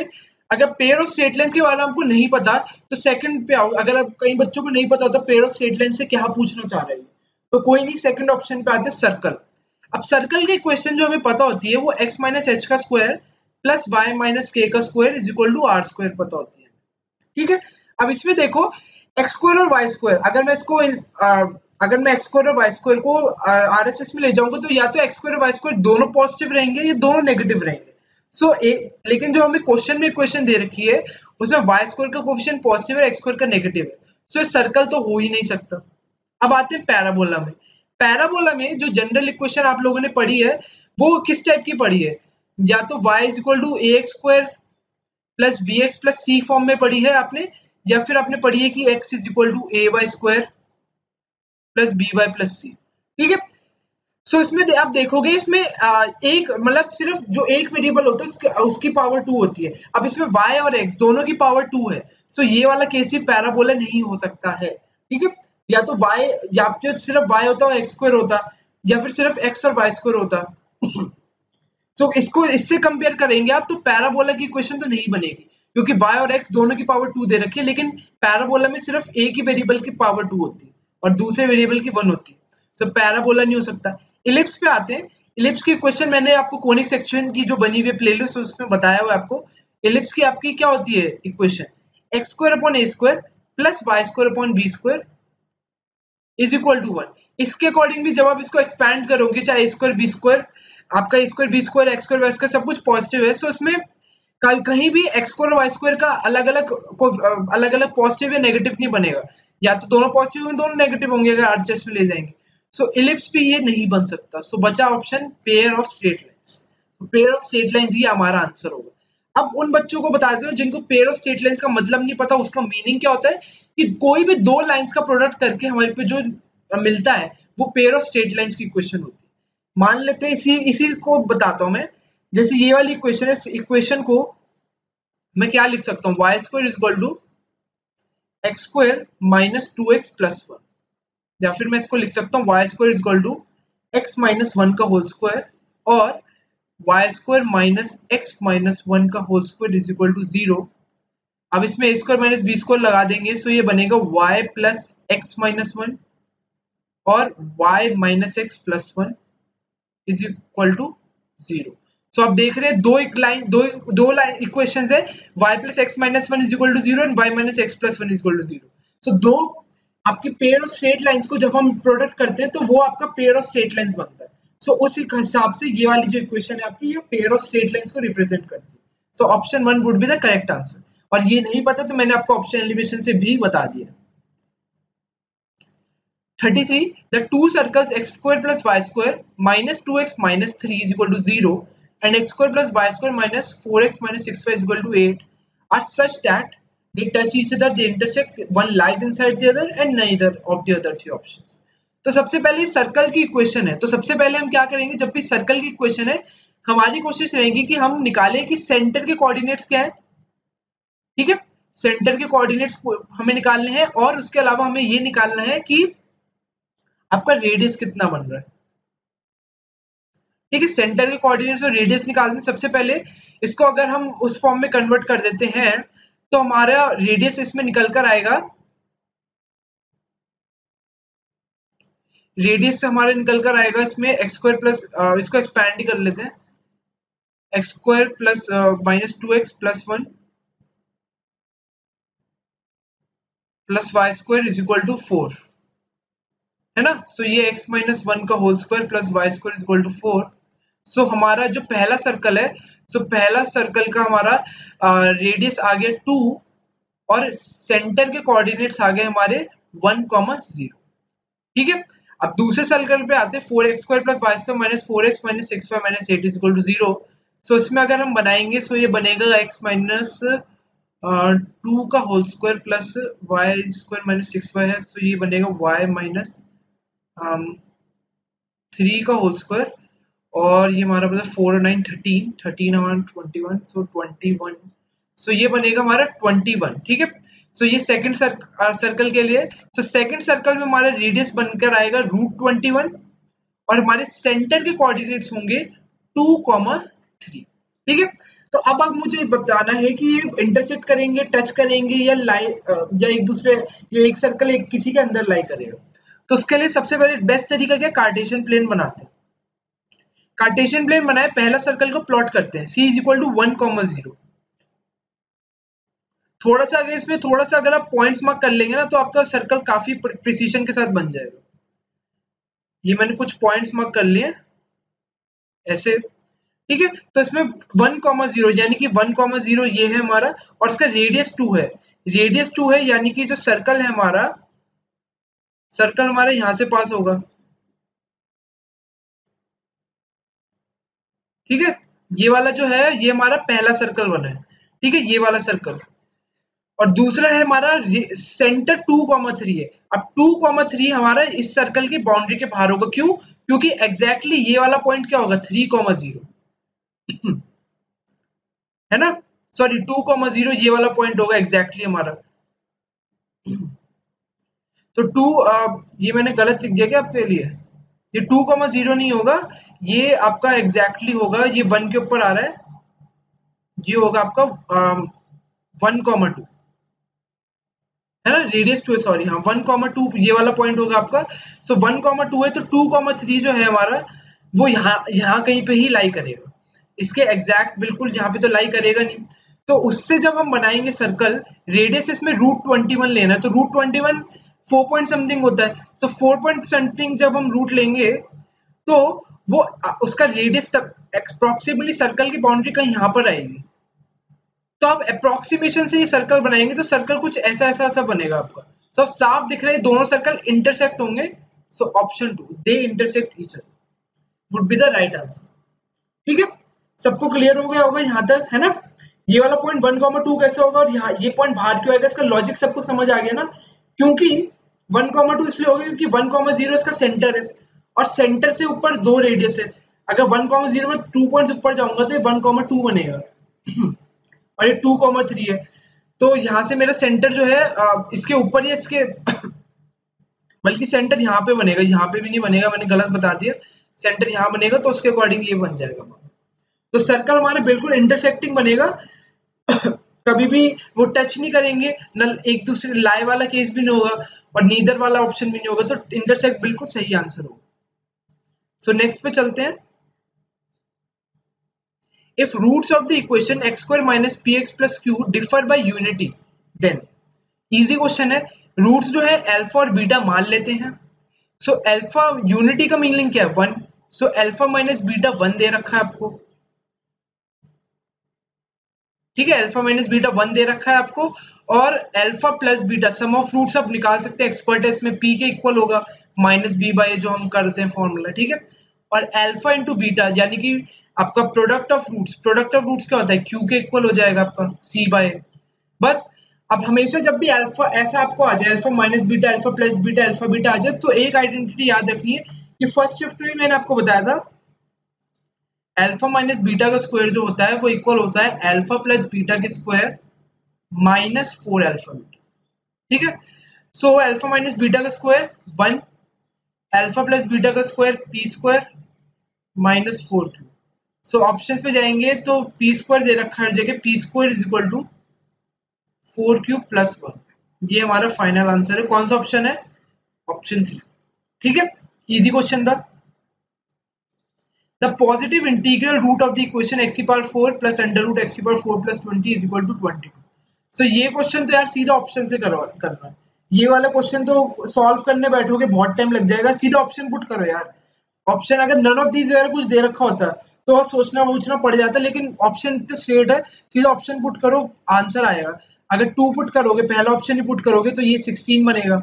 अगर पेयर ऑफ स्ट्रेट लाइंस के बारे में आपको नहीं पता तो सेकंड पे आओ। अगर आप कई बच्चों को नहीं पता होता पेयर ऑफ स्ट्रेट लाइन से क्या पूछना चाह रहे हो, तो कोई नहीं, सेकंड ऑप्शन पे आते हैं सर्कल। अब सर्कल के क्वेश्चन जो हमें पता होती है वो x माइनस एच का square plus y minus k का square is equal to r square पता होती है, ठीक है। अब इसमें देखो एक्स स्क्वायर और वाई स्क्वायर, अगर मैं एक्स स्क्वायर और वाई स्क्वायर को आरएचएस में ले जाऊंगा तो या तो एक्स स्क्वायर और वाई स्क्वायर दोनों पॉजिटिव रहेंगे या दोनों नेगेटिव रहेंगे। लेकिन जो हमें क्वेश्चन में इक्वेशन दे रखी है उसमें वाई स्क्वायर का कोफिशिएंट पॉजिटिव है, एक्स स्क्वायर का नेगेटिव है, सो ये सर्कल तो हो ही नहीं सकता। अब आते हैं पैराबोला में। पैराबोला में जो जनरल इक्वेशन आप लोगों ने पढ़ी है वो किस टाइप की पढ़ी है? या तो y is equal to a x square plus b x plus c form में पढ़ी है आपने, या फिर आपने पढ़ी है कि x is equal to A Y square plus B Y plus C. ठीक है, सो इसमें आप देखोगे इसमें एक मतलब सिर्फ जो एक वेरिएबल होता है उसकी पावर 2 होती है। अब इसमें y और x दोनों की पावर 2 है, सो ये वाला केस भी पैराबोला नहीं हो सकता है। ठीक है, या तो y या तो सिर्फ y होता है x स्क्वायर होता, या फिर सिर्फ x और y स्क्वायर होता। सो इसको इससे कंपेयर करेंगे आप तो पैराबोला की इक्वेशन तो नहीं बनेगी, क्योंकि y और x दोनों की पावर 2 दे रखी है, लेकिन पैराबोला में सिर्फ एक ही वेरिएबल की पावर 2 होती है और दूसरे वेरिएबल की 1 होती है, सो पैराबोला नहीं हो सकता। इलिप्स पे आते हैं। इलिप्स की क्वेश्चन मैंने आपको कोनिक सेक्शन की जो बनी हुई प्लेलिस्ट उसमें बताया हुआ है आपको। इलिप्स की आपकी क्या होती है equation? X square upon a square plus y square upon b square is equal to 1। इसके अकॉर्डिंग भी जब आप इसको एक्सपैंड करोगे, चाहे ए स्क्वायर बी स्क्वायर, आपका A square B square X square Y square सब कुछ पॉजिटिव है, सो इसमें कहीं भी एक्स स्क्वायर और वाई स्क्वायर का अलग अलग पॉजिटिव या नेगेटिव नहीं बनेगा, या तो दोनों पॉजिटिव होंगे दोनों नेगेटिव होंगे अगर आरएचएस में ले जाएंगे। सो इलिप्स पे ये नहीं बन सकता, सो बचा option pair of straight lines. Pair of straight lines ही हमारा आंसर होगा। अब उन बच्चों को बता दो जिनको पेयर ऑफ स्ट्रेट लाइंस का मतलब नहीं पता, उसका मीनिंग क्या होता है कि कोई भी दो लाइंस का प्रोडक्ट करके हमारे पे जो मिलता है वो पेयर ऑफ स्ट्रेट लाइंस की इक्वेशन होती है। मान लेते हैं इसी इसी को बताता हूं मैं। जैसे ये वाली इक्वेशन है, इक्वेशन को मैं क्या लिख सकता हूँ? Y square is equal to x square minus 2x plus 1, या फिर मैं इसको लिख सकता हूँ y square is equal to x minus 1 का होल स्क्वायर और Y square minus x minus 1 का whole square is equal to 0। अब इसमें a square minus b square लगा देंगे, सो ये बनेगा y प्लस एक्स माइनस 1 और y minus x plus 1 is equal to 0। So आप देख रहे हैं दो लाइन इक्वेशंस है, y plus x minus 1 is equal to 0 and y minus x plus 1 is equal to 0। So दो आपकी पेयर ऑफ स्ट्रेट लाइंस को जब हम प्रोडक्ट करते हैं तो वो आपका पेयर ऑफ स्ट्रेट लाइंस बनता है। सो उस हिसाब से ये वाली जो इक्वेशन है आपकी, ये पेयर ऑफ स्ट्रेट लाइंस को रिप्रेजेंट करती है। So option 1 would be the correct answer. और ये नहीं पता तो मैंने आपको ऑप्शन एलिमिनेशन से भी बता दिया। 33 the two circles x square plus y square minus 2x minus 3 is equal to 0 and x square plus y square minus 4x minus 6y is equal to 8 are such that they touch each other, they intersect, one lies inside the other and neither of the other three options। तो सबसे पहले circle की equation है, तो सबसे पहले हम क्या करेंगे? जब भी सर्कल की इक्वेशन है हमारी कोशिश रहेगी कि हम निकालें कि सेंटर के कोऑर्डिनेट्स क्या है। ठीक है, सेंटर के कोऑर्डिनेट्स हमें निकालने हैं और उसके अलावा हमें ये निकालना है कि आपका रेडियस कितना बन रहा है। ठीक है, सेंटर के कोऑर्डिनेट्स और रेडियस निकालने सबसे पहले इसको अगर हम उस फॉर्म में कन्वर्ट कर देते हैं तो हमारा रेडियस इसमें निकल कर आएगा, रेडियस से हमारे निकल कर आएगा इसमें एक्स स्क्वायर प्लस, इसको एक्सपैंड ही कर लेते हैं, x square plus minus 2x plus 1 plus y square is equal to 4, है ना। सो ये x माइनस 1 का whole square plus y square is equal to 4। So हमारा जो पहला सर्कल है, सो पहला सर्कल का हमारा रेडियस आ गया 2 और सेंटर के कोऑर्डिनेट्स आ गए हमारे 1,0। ठीक है, अब दूसरे सर्कल पे आते हैं 4x square plus y square minus 4x minus 6y minus 8 is equal to 0। So इसमें अगर हम बनाएंगे सो ये बनेगा x माइनस 2 का whole square plus y square minus 6y है, सो ये बनेगा y माइनस 3 का होल स्क्वायर और ये हमारा मतलब 4 और 9 13, 13 हमारा 21, सो 21, सो ये बनेगा हमारा 21। ठीक है, सो ये सेकंड सर्कल के लिए, सो सेकंड सर्कल में हमारा रेडियस बनकर आएगा √21 और हमारे सेंटर के कोऑर्डिनेट्स होंगे 2,3। ठीक है, तो अब मुझे बताना है कि ये इंटरसेक्ट करेंगे, टच करेंगे या या एक दूसरे, या एक सर्कल एक किसी के अंदर लाई करेगा। तो उसके लिए सबसे पहले बेस्ट तरीका क्या? कार्टेशियन प्लेन बनाते हैं। कार्टेशियन प्लेन बनाए, पहला सर्कल को प्लॉट करते हैं, c इज इक्वल टू 1,0। थोड़ा सा अगर इसमें थोड़ा सा अगर आप पॉइंट्स मार्क कर लेंगे ना तो आपका सर्कल काफी प्रिसीजन के साथ बन जाएगा। ये मैंने कुछ पॉइंट्स मार्क कर लिए ऐसे, ठीक है, तो इसमें 1,0 यानी कि 1,0 ये है हमारा, और इसका रेडियस 2 है, रेडियस 2 है यानी कि जो सर्कल है हमारा, सर्कल हमारा यहां से पास होगा। ठीक है, ये वाला जो है ये हमारा पहला सर्कल बना है। ठीक है, ये वाला सर्कल, और दूसरा है हमारा सेंटर 2,3 है। अब 2,3 हमारा इस सर्कल की बाउंड्री के बाहर होगा, क्यों? क्योंकि एग्जैक्टली ये वाला पॉइंट क्या होगा, 3,0 है ना, सॉरी 2,0 ये वाला पॉइंट होगा एग्जैक्टली हमारा। तो ये मैंने गलत लिख दिया क्या आपके लिए? ये 2,0 नहीं होगा, ये आपका एग्जैक्टली होगा, ये 1 के ऊपर आ रहा है, ये होगा आपका 1,2 है ना, रेडियस 2 है, सॉरी, हाँ 1,2 ये वाला पॉइंट होगा आपका। सो 1,2 है, तो 2,3 जो है हमारा वो यहाँ यहाँ कहीं पे ही लाई करेगा, इसके एग्जैक्ट बिल्कुल यहाँ पे तो लाई करेगा नहीं। तो उससे जब हम बनाएंगे सर्कल, रेडियस इसमें √21 लेना है, तो √21 4 पॉइंट समथिंग होता है, तो 4 पॉइंट समथिंग जब हम रूट लेंगे तो वो उसका रेडियस तक अप्रोक्सीमेटली सर्कल की बाउंड्री कहीं यहाँ पर आएगी। तो आप अप्रोक्सीमेशन से ये सर्कल बनाएंगे तो सर्कल कुछ ऐसा ऐसा ऐसा बनेगा आपका। तो अब साफ दिख रहा है दोनों सर्कल इंटरसेक्ट होंगे, so option 2 they intersect each other would be the right answer. ठीक है, सबको क्लियर हो गया होगा यहाँ तक, है ना? ये वाला पॉइंट 1,2 कैसे होगा और यहाँ ये पॉइंट बाहर क्यों आएगा, इसका लॉजिक सबको समझ आ गया ना? क्योंकि 1,2 इसलिए होगा क्योंकि 1,0 इसका सेंटर है, और सेंटर से ऊपर 2 रेडियस है। अगर 1,0 में 2 पॉइंट्स ऊपर जाऊंगा तो ये 1,2 बनेगा और ये 2,3 है। तो यहाँ से मेरा सेंटर जो है इसके ऊपर ही इसके बल्कि सेंटर यहाँ पे बनेगा, यहाँ पे भी नहीं बनेगा, मैंने गलत बता दिया, सेंटर यहाँ बनेगा, तो उसके अकॉर्डिंग ये बन जाएगा। तो सर्कल हमारे बिल्कुल इंटरसेक्टिंग बनेगा कभी भी वो टच नहीं करेंगे, न एक दूसरे, लाई वाला केस भी नहीं होगा और नीदर वाला ऑप्शन भी नहीं होगा, तो इंटरसेक्ट बिल्कुल सही आंसर होगा। सो नेक्स्ट पे चलते हैं। If roots of the equation x square minus px plus q differ by unity, then easy question है, रूट्स जो है अल्फा और बीटा मान लेते हैं। सो अल्फा यूनिटी का मीनिंग क्या है, 1, सो अल्फा माइनस बीटा 1 दे रखा है आपको। ठीक है, अल्फा माइनस बीटा 1 दे रखा है आपको, और alpha plus beta sum of roots आप निकाल सकते हैं, एक्सपर्ट है इसमें, पी के इक्वल होगा माइनस बी बाय जो हम करते हैं फॉर्मूला। ठीक है, और अल्फा इंटू बीटा यानी कि आपका product of roots, product of roots क्या होता है, क्यू के इक्वल हो जाएगा आपका सी बाय। बस अब हमेशा जब भी अल्फा ऐसा आपको आ जाए, alpha minus beta, alpha plus beta, alpha beta आ जाए, तो एक आइडेंटिटी याद रखनी है कि फर्स्ट शिफ्ट में मैंने आपको बताया था, अल्फा माइनस बीटा का स्क्वायर जो होता है वो इक्वल होता है अल्फा प्लस बीटा के स्क्वायर माइनस 4 अल्फा बीटा। ठीक है, सो अल्फा माइनस बीटा का स्क्वायर 1, अल्फा प्लस बीटा का square P square minus 4 Q. So options पे जाएंगे तो पी स्क्वायर दे रखा है हर जगह, p square is equal to 4 q plus 1, ये हमारा फाइनल आंसर है। कौन सा ऑप्शन है, ऑप्शन 3। ठीक है, इजी क्वेश्चन था। The positive integral root of the equation x की power 4 plus under root x की power 4 plus 20 is equal to 22। So ये क्वेश्चन तो यार सीधा ऑप्शन से करना है। ये वाला क्वेश्चन तो सॉल्व करने बैठोगे बहुत टाइम लग जाएगा, सीधा ऑप्शन पुट करो यार। ऑप्शन अगर नन ऑफ दीज अगर कुछ दे रखा होता तो सोचना पूछना पड़ जाता, लेकिन ऑप्शन इतने स्ट्रेट है, सीधा ऑप्शन पुट करो, आंसर आएगा। अगर 2 पुट करोगे, पहला ऑप्शन ही पुट करोगे, तो ये 16 बनेगा,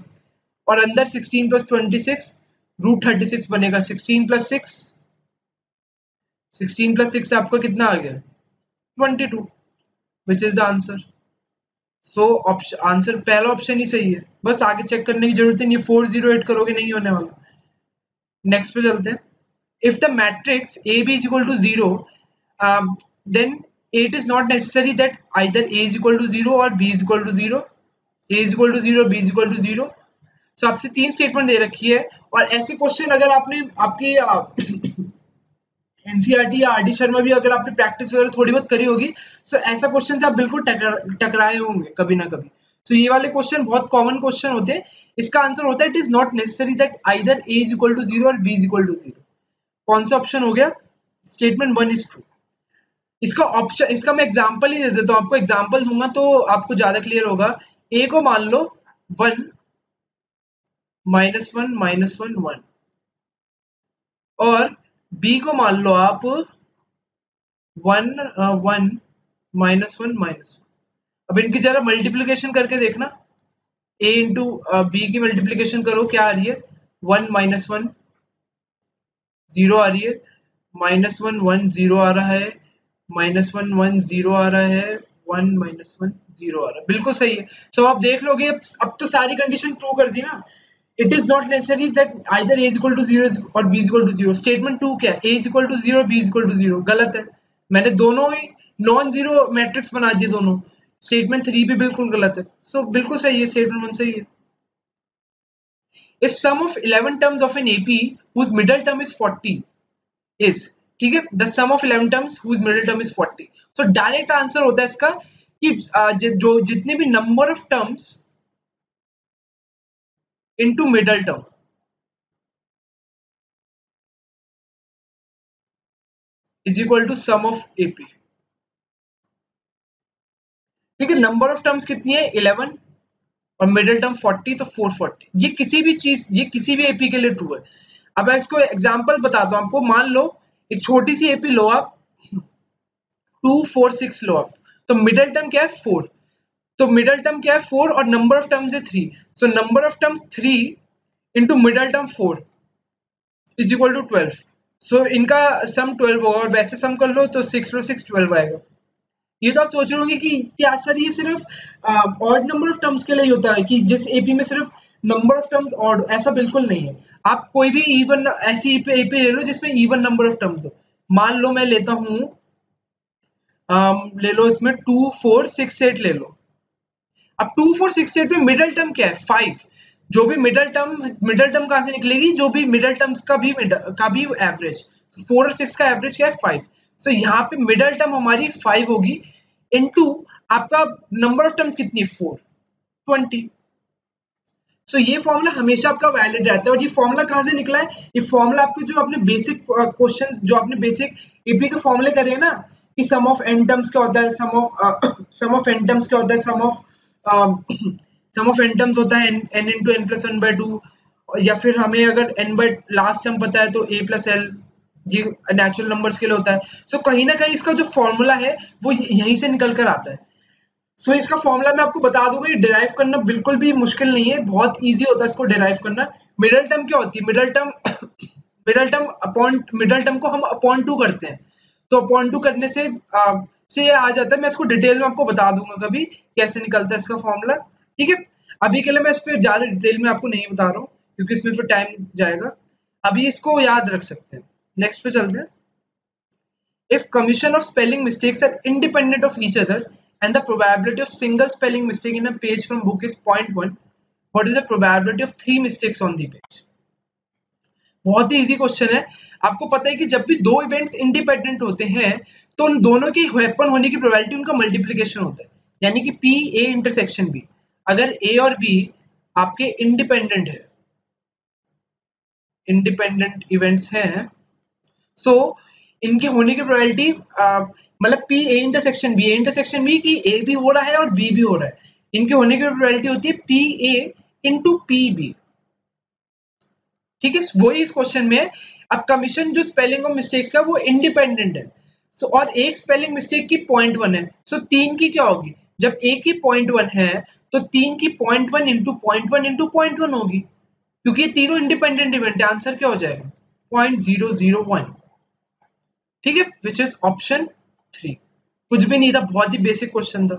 और अंदर 16 प्लस 26 √36 बनेगा। 16 प्लस 6 आपका कितना आ गया, 22, which is the answer. So answer पहला ऑप्शन ही सही है, बस आगे चेक करने की जरूरत ही नहीं, 408 करोगे नहीं होने वाला। नेक्स्ट पे चलते हैं। If the matrix AB is equal to 0, then it is not necessary that either A is equal to 0 or B is equal to 0. A is equal to 0, B is equal to 0. So आपसे 3 statement दे रखी है, और ऐसे question अगर आपने आपकी NCERT या RD Sharma भी अगर आपने प्रैक्टिस वगैरह थोड़ी बहुत करी होगी, सो ऐसा क्वेश्चन से आप बिल्कुल टकराए होंगे कभी ना कभी। सो ये वाले क्वेश्चन बहुत कॉमन क्वेश्चन होते हैं। इसका आंसर होता है it is not necessary that either a is equal to 0 और बी इज इक्वल टू 0। कौन सा ऑप्शन हो गया, स्टेटमेंट 1 इज ट्रू। इसका ऑप्शन, इसका मैं एग्जांपल ही दे देता हूं आपको, एग्जांपल दूंगा तो आपको ज्यादा क्लियर होगा। ए को मान लो 1 -1 -1 1, और बी को मान लो आप 1 1 -1 -1। अब इनकी जरा मल्टीप्लिकेशन करके देखना, a इंटू बी की मल्टीप्लिकेशन करो, क्या आ रही है? 1 -1 0 आ रही है, -1 1 0 आ रहा है, -1 1 0 आ रहा है, 1 -1 0 आ रहा है, बिल्कुल सही है। सो आप देख लोगे, अब तो सारी कंडीशन ट्रू कर दी ना। It is not necessary that either a equal to 0 और b इक्वल टू 0। स्टेटमेंट 2 क्या है? a equal to 0, b equal to 0, गलत है। मैंने दोनों ही नॉन जीरो मैट्रिक्स बना दिए दोनों। स्टेटमेंट 3 भी बिल्कुल गलत है। सो बिल्कुल सही है, स्टेटमेंट 1 सही है। If sum of 11 terms of an AP whose middle term is 40 is, ठीक है, the sum of 11 terms whose middle term is 40। सो डायरेक्ट आंसर होता है इसका कि जो जितने भी number of terms into middle term is equal to sum of AP। ठीक है, नंबर ऑफ टर्म्स कितनी है? 11 और मिडिल टर्म 40, तो 440। ये किसी भी चीज, ये किसी भी AP के लिए ट्रू है। अब मैं इसको एग्जांपल बताता हूं आपको। मान लो एक छोटी सी AP लो आप, 2 4 6 लो आप, तो मिडिल टर्म क्या है? 4। तो मिडिल टर्म क्या है? 4 और नंबर ऑफ टर्म्स है 3। So number of terms 3 into middle term 4 is equal to 12। So इनका सम 12 होगा, और वैसे सम कर लो तो 6 + 6 12 आएगा। ये तो आप सोच रहे होंगे कि क्या सर ये सिर्फ ऑड नंबर ऑफ टर्म्स के लिए होता है कि जिस AP में सिर्फ नंबर ऑफ टर्म्स ऑड? ऐसा बिल्कुल नहीं है। आप कोई भी इवन ऐसी AP ले लो जिसमें इवन नंबर ऑफ टर्म्स हो। मान लो मैं लेता हूं, ले लो इसमें 2 4 6 8 ले लो। अब 2 4 6 8 में मिडिल टर्म क्या है? 5। जो भी मिडिल टर्म कहां से निकलेगी? जो भी मिडिल टर्म्स का भी एवरेज। 4 और 6 का एवरेज क्या है? 5। सो यहाँ पे मिडिल टर्म हमारी 5 होगी, इनटू आपका नंबर ऑफ टर्म्स कितनी है? 4 20। सो ये फॉर्मूला हमेशा आपका वैलिड रहता है। और ये फॉर्मूला कहाँ से निकला है? ये फॉर्मूला आपके जो आपने बेसिक क्वेश्चन, जो आपने बेसिक AP के फॉर्मूले करे हैं ना, कि सम ऑफ n टर्म्स क्या होता है, सम ऑफ n टर्म्स क्या होता है, सम ऑफ n टर्म्स होता है n इंटू n प्लस 1/2। या फिर हमें अगर n बाय लास्ट टर्म पता है तो a प्लस l, ये नेचुरल नंबर्स के लिए होता है। सो कहीं ना कहीं इसका जो फॉर्मूला है वो यहीं से निकल कर आता है। सो इसका फॉर्मूला मैं आपको बता दूंगा, ये डिराइव करना बिल्कुल भी मुश्किल नहीं है, बहुत इजी होता है इसको डिराइव करना। मिडिल टर्म क्या होती है? मिडिल टर्म को हम अपॉन 2 करते हैं। तो अपॉन 2 करने से ये आ जाता है। मैं इसको डिटेल में आपको बता दूंगा कभी कैसे निकलता है इसका फॉर्मूला। ठीक है, अभी के लिए मैं इस पर ज्यादा डिटेल में आपको नहीं बता रहा हूँ क्योंकि इसमें फिर टाइम जाएगा। अभी इसको याद रख सकते हैं। नेक्स्ट पे चलते हैं। If commission of spelling mistakes are independent of each other and the probability of single spelling mistake in a page from book is 0.1, what is the probability of 3 mistakes on the page? बहुत ही easy question है। आपको पता है कि जब भी दो इवेंट्स इंडिपेंडेंट होते हैं तो उन दोनों के हैपन होने की प्रोबेबिलिटी उनका मल्टीप्लिकेशन होता है, यानी कि P A इंटरसेक्शन B। अगर A और B आपके इंडिपेंडेंट है, इंडिपेंडेंट इवेंट्स हैं, सो इनके होने की प्रोबेबिलिटी मतलब P A इंटरसेक्शन बी की A भी हो रहा है और B भी हो रहा है, इनके होने की प्रोबेबिलिटी होती है P A into P B। ठीक है, वही इस क्वेश्चन में है। अब कमीशन जो स्पेलिंग ऑफ मिस्टेक्स का वो इंडिपेंडेंट है। सो और एक स्पेलिंग मिस्टेक की 0.1 है। सो 3 की क्या होगी? जब एक की 0.1 है तो 3 की 0.1 इंटू 0.1 इंटू 0.1 होगी, क्योंकि ये तीनों इंडिपेंडेंट इवेंट है। आंसर क्या हो जाएगा? 0.001। ठीक है, विच इज ऑप्शन 3। कुछ भी नहीं था, बहुत ही बेसिक क्वेश्चन था।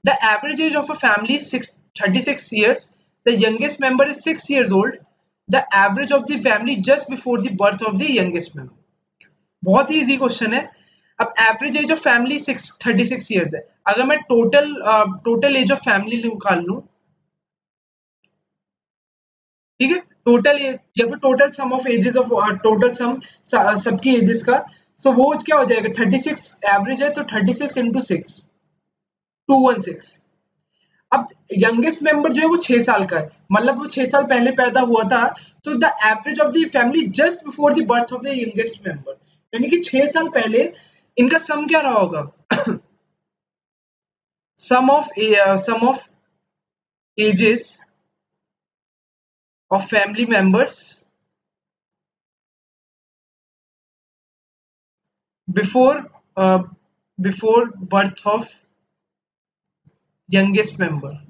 The average age of a family is 36 years, the youngest member is 6 years old, the average of the family just before the birth of the youngest member। बहुत ही easy question है। अब average age of family 36 years है। अगर मैं total as of family निकाल लूं, ठीक है, टोटल या फिर total sum of ages of total sum सबकी एजेस का, सो वो क्या हो जाएगा? 36 एवरेज है तो 36 इंटू 6 216। अब यंगेस्ट मेंबर जो है वो 6 साल का है, मतलब वो 6 साल पहले पैदा हुआ था। तो the average of the family just before the birth of the youngest member, यानी कि 6 साल पहले इनका सम क्या रहा होगा? Sum of ages of family members before before birth of youngest member.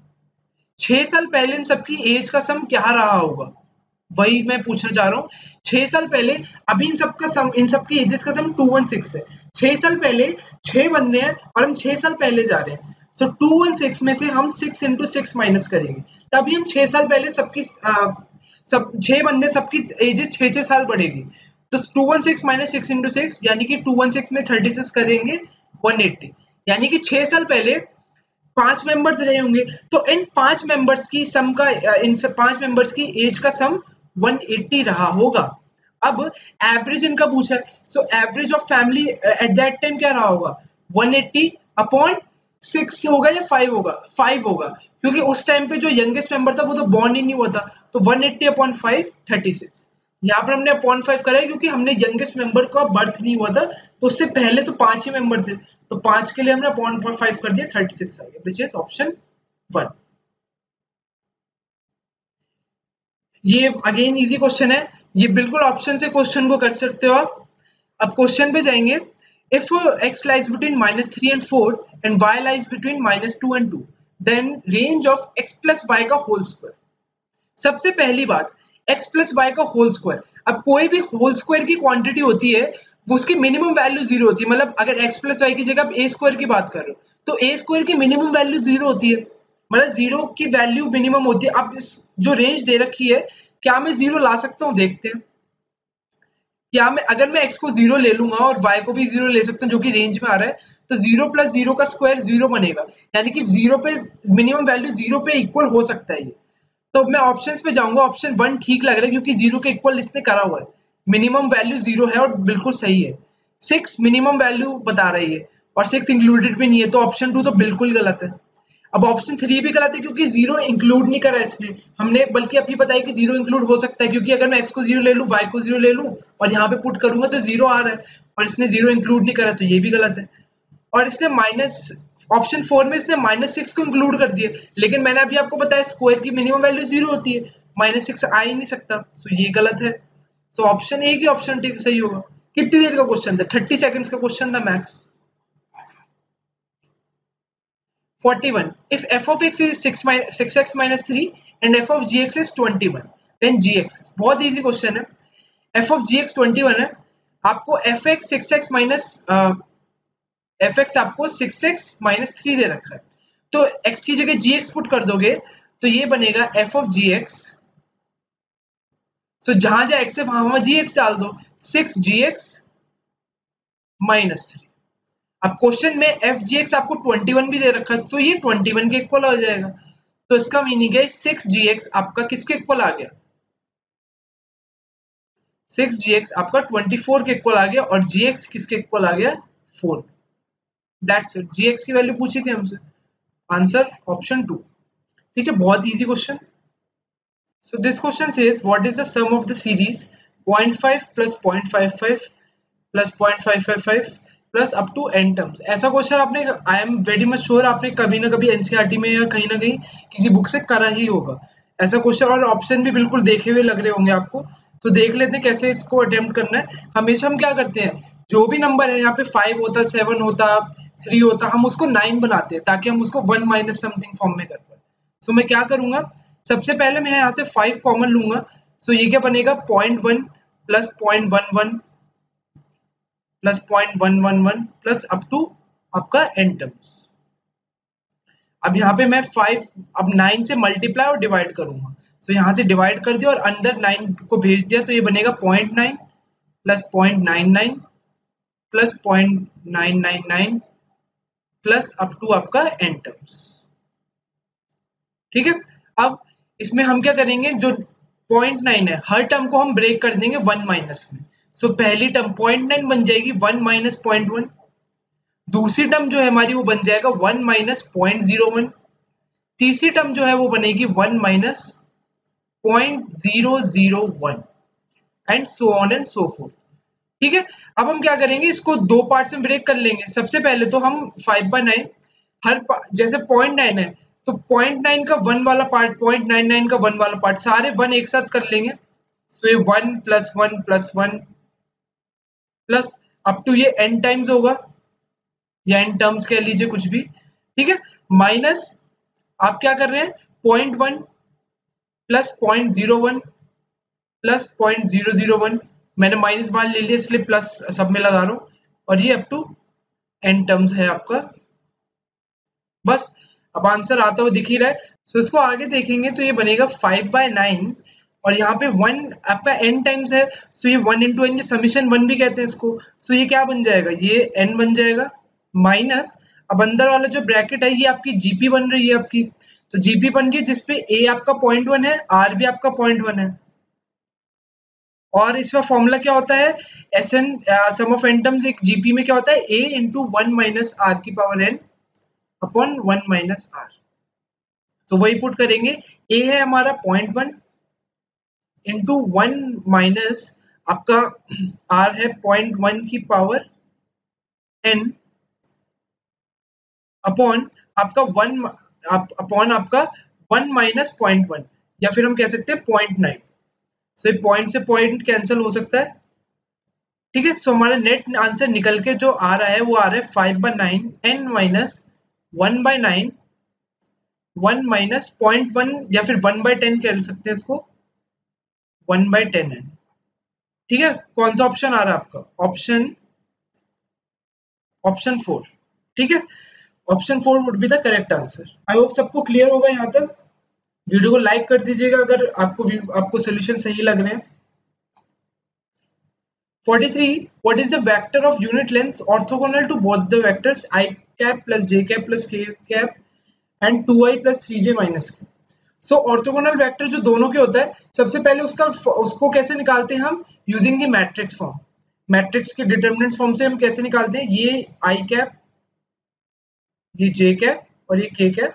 6 साल पहले इन सबकी एज का सम क्या रहा होगा, वही मैं पूछना चाह रहा हूँ। 6 साल पहले, अभी इन सबका सम, इन सबकी एजेस का सम 216 है। 6 साल पहले 6 बंदे हैं और हम 6 साल पहले जा रहे हैं, सो 216 में से हम 6 इंटू 6 माइनस करेंगे, तभी हम 6 साल पहले सबकी सब 6 बंदे सबकी एजेस 6 साल बढ़ेगी। तो 216 माइनस 6 इंटू 6 यानी कि 216 में 36 करेंगे 180, यानी कि 6 साल पहले 5 मेंबर्स रहे होंगे, तो इन 5 मेंबर्स की सम का इन सब 5 मेंबर्स की एज का सम 180 रहा होगा। अब एवरेज इनका पूछा है, so average of family at that time क्या रहा होगा, 180 अपॉन 6 होगा या 5 होगा, 5 होगा, क्योंकि उस टाइम पे जो यंगेस्ट मेंबर था वो तो बॉर्न ही नहीं हुआ था, तो 180 अपॉन 5 36। यहाँ पर हमने अपॉन 5 करा है क्योंकि हमने यंगेस्ट मेंबर का बर्थ नहीं हुआ था, तो उससे पहले तो 5 ही मेंबर थे, तो 5 के लिए हमने अपॉन 5 कर दिया, 36 आ गया, विच इज ऑप्शन 1। ये अगेन इजी क्वेश्चन है, ये बिल्कुल ऑप्शन से क्वेश्चन को कर सकते हो आप। अब क्वेश्चन पे जाएंगे, if x lies between -3 and 4 and y lies between -2 and 2, then range of x plus y का होल स्क्वायर। सबसे पहली बात, x प्लस वाई का होल स्क्वायर, अब कोई भी होल स्क्वायर की क्वांटिटी होती है वो उसकी मिनिमम वैल्यू जीरो होती है, मतलब अगर x प्लस वाई की जगह आप ए स्क्वायर की बात कर रहे हो तो ए स्क्वायर की मिनिमम वैल्यू जीरो होती है, मतलब जीरो की वैल्यू मिनिमम होती है। अब इस जो रेंज दे रखी है, क्या मैं जीरो ला सकता हूँ, देखते हैं। क्या मैं, अगर मैं x को जीरो ले लूंगा और y को भी जीरो ले सकता हूँ जो कि रेंज में आ रहा है, तो जीरो प्लस जीरो का स्क्वायर जीरो बनेगा, यानी कि जीरो पे मिनिमम वैल्यू जीरो पे इक्वल हो सकता है ये। तो मैं ऑप्शंस पे जाऊंगा, ऑप्शन 1 ठीक लग रहा है क्योंकि जीरो के इक्वल इसने करा हुआ है, मिनिमम वैल्यू जीरो है और बिल्कुल सही है। 6 मिनिमम वैल्यू बता रही है और 6 इंक्लूडेड भी नहीं है, तो ऑप्शन 2 तो बिल्कुल गलत है। अब ऑप्शन 3 भी गलत है क्योंकि जीरो इंक्लूड नहीं करा इसने हमने, बल्कि अभी बताया कि जीरो इंक्लूड हो सकता है, क्योंकि अगर मैं एक्स को जीरो ले लूँ, वाई को जीरो ले लूँ और यहाँ पे पुट करूंगा तो जीरो आ रहा है, और इसने जीरो इंक्लूड नहीं करा, तो ये भी गलत है। और इसने माइनस, ऑप्शन 4 में इसने -6 को इंक्लूड कर दिया, लेकिन मैंने अभी आपको बताया स्क्वायर की मिनिमम वैल्यू जीरो होती है, -6 आ ही नहीं सकता, सो ये गलत है। सो ऑप्शन ए की ऑप्शन डी सही होगा। कितनी देर का क्वेश्चन था, 30 सेकंड्स का क्वेश्चन था max. 41, if f of x is 6x minus 3 and f of gx is 21, then gx is, बहुत इजी क्वेश्चन है। f of gx 21 है, आपको fx 6x minus fx आपको 6x minus 3 दे रखा है, तो x की जगह gx पुट कर दोगे तो ये बनेगा f of gx, सो जहां जहां x है वहां gx डाल दो, 6gx minus 3। अब क्वेश्चन में एफ जी एक्स आपको 21 भी दे रखा है, तो ये 21 के इक्वल हो जाएगा, तो इसका मीनिंग है 6gx आपका किसके इक्वल आ गया, 6gx आपका 24 के इक्वल आ गया, और gx किसके इक्वल आ गया, 4। दैट्स इट, gx की वैल्यू पूछी थी हमसे, आंसर ऑप्शन 2। ठीक है, बहुत easy question. So this question says what is the sum of the series 0.5 plus 0.55 plus 0.555 plus up to n terms. ऐसा क्वेश्चन आपने, I am very much sure आपने कभी ना कभी एनसीईआरटी में या कहीं ना कहीं किसी बुक से करा ही होगा ऐसा क्वेश्चन, और ऑप्शन भी बिल्कुल देखे हुए लग रहे होंगे आपको। तो देख लेते हैं कैसे इसको अटेम्प्ट करना है। हमेशा हम क्या करते हैं, जो भी नंबर है यहाँ पे 5 होता, 7 होता, 3 होता, हम उसको 9 बनाते हैं ताकि हम उसको 1 माइनस समथिंग फॉर्म में कर पाए। सो मैं क्या करूंगा, सबसे पहले मैं यहाँ से 5 कॉमन लूंगा, सो ये क्या बनेगा 0.1 plus 0.11 plus 0.111 plus up to आपका एन टर्म्स। अब यहाँ पे मैं 5, अब 9 से मल्टीप्लाई और डिवाइड करूंगा, सो यहाँ से डिवाइड कर दिया और अंदर 9 को भेज दिया, तो ये बनेगा 0.9 plus 0.99 plus 0.999 plus up to आपका एन टर्म्स। ठीक है, अब इसमें हम क्या करेंगे, जो 0.9 है हर टर्म को हम ब्रेक कर देंगे 1 माइनस में, सो पहली टर्म 0.9 बन जाएगी 1 माइनस 0.1, दूसरी टर्म जो है हमारी वो बन जाएगा 1 माइनस 0.01, तीसरी टर्म जो है वो बनेगी 1 minus 0.001 and so on and so fourth. ठीक है, अब हम क्या करेंगे, इसको दो पार्ट्स में ब्रेक कर लेंगे। सबसे पहले तो हम 5/9 हर जैसे 0.9 है तो 0.9 का 1 वाला पार्ट, 0.99 का 1 वाला पार्ट, सारे 1 एक साथ कर लेंगे, सो ये 1 plus 1 plus 1 plus up to ये n टाइम्स होगा, या इन टर्म्स कह लीजिए कुछ भी, ठीक है। माइनस आप क्या कर रहे हैं, 0.1 प्लस 0.01 प्लस 0.001, मैंने माइनस मान ले लिया इसलिए प्लस सब में लगा रहा हूं, और ये अप टू n टर्म्स है आपका। बस अब आंसर आता हुआ दिख ही रहा है। सो इसको आगे देखेंगे तो ये बनेगा 5/9, और यहाँ पे 1 आपका n टाइम्स है, सो ये 1 इंटू एन, ये समीशन 1 भी कहते हैं इसको। सो ये क्या बन जाएगा, ये n बन जाएगा, माइनस अब अंदर वाला जो ब्रैकेट है ये आपकी जीपी बन रही है आपकी, तो जीपी बन गई जिसपे a आपका 0.1 है, r भी आपका 0.1 है, और इसका फॉर्मूला क्या होता है, s n sum of n terms, एक जीपी में क्या होता है, a इंटू 1 माइनस आर की power n upon 1 minus r. तो वही पुट करेंगे, a है हमारा 0.1 इंटू 1 माइनस आपका r है 0.1 की पावर n अपॉन आपका 1 अपॉन आपका 1 माइनस 0.1, या फिर हम कह सकते हैं 0.9। सो पॉइंट से पॉइंट कैंसिल हो सकता है, ठीक है। सो हमारा नेट आंसर निकल के जो आ रहा है वो आ रहा है 5/9 n माइनस 1/9 1 माइनस 0.1, या फिर 1/10 कह सकते हैं इसको, 1/10 n, ठीक है। कौन सा ऑप्शन आ रहा है आपका, ऑप्शन 4, ठीक है। Option 4 would be the correct answer. I hope सबको क्लियर होगा यहाँ तक। वीडियो को लाइक कर दीजिएगा अगर आपको सोल्यूशन सही लग रहे हैं। 43. What is the vector of unit length orthogonal to both the vectors I cap plus j cap plus k cap and 2i plus 3j minus k? So orthogonal vector जो दोनों के होता है, सबसे पहले उसको कैसे निकालते हैं हम, using the matrix form. Matrix के डिटर्मिनेंट फॉर्म से हम कैसे निकालते हैं, ये i कैप, ये j कैप और ये k कैप।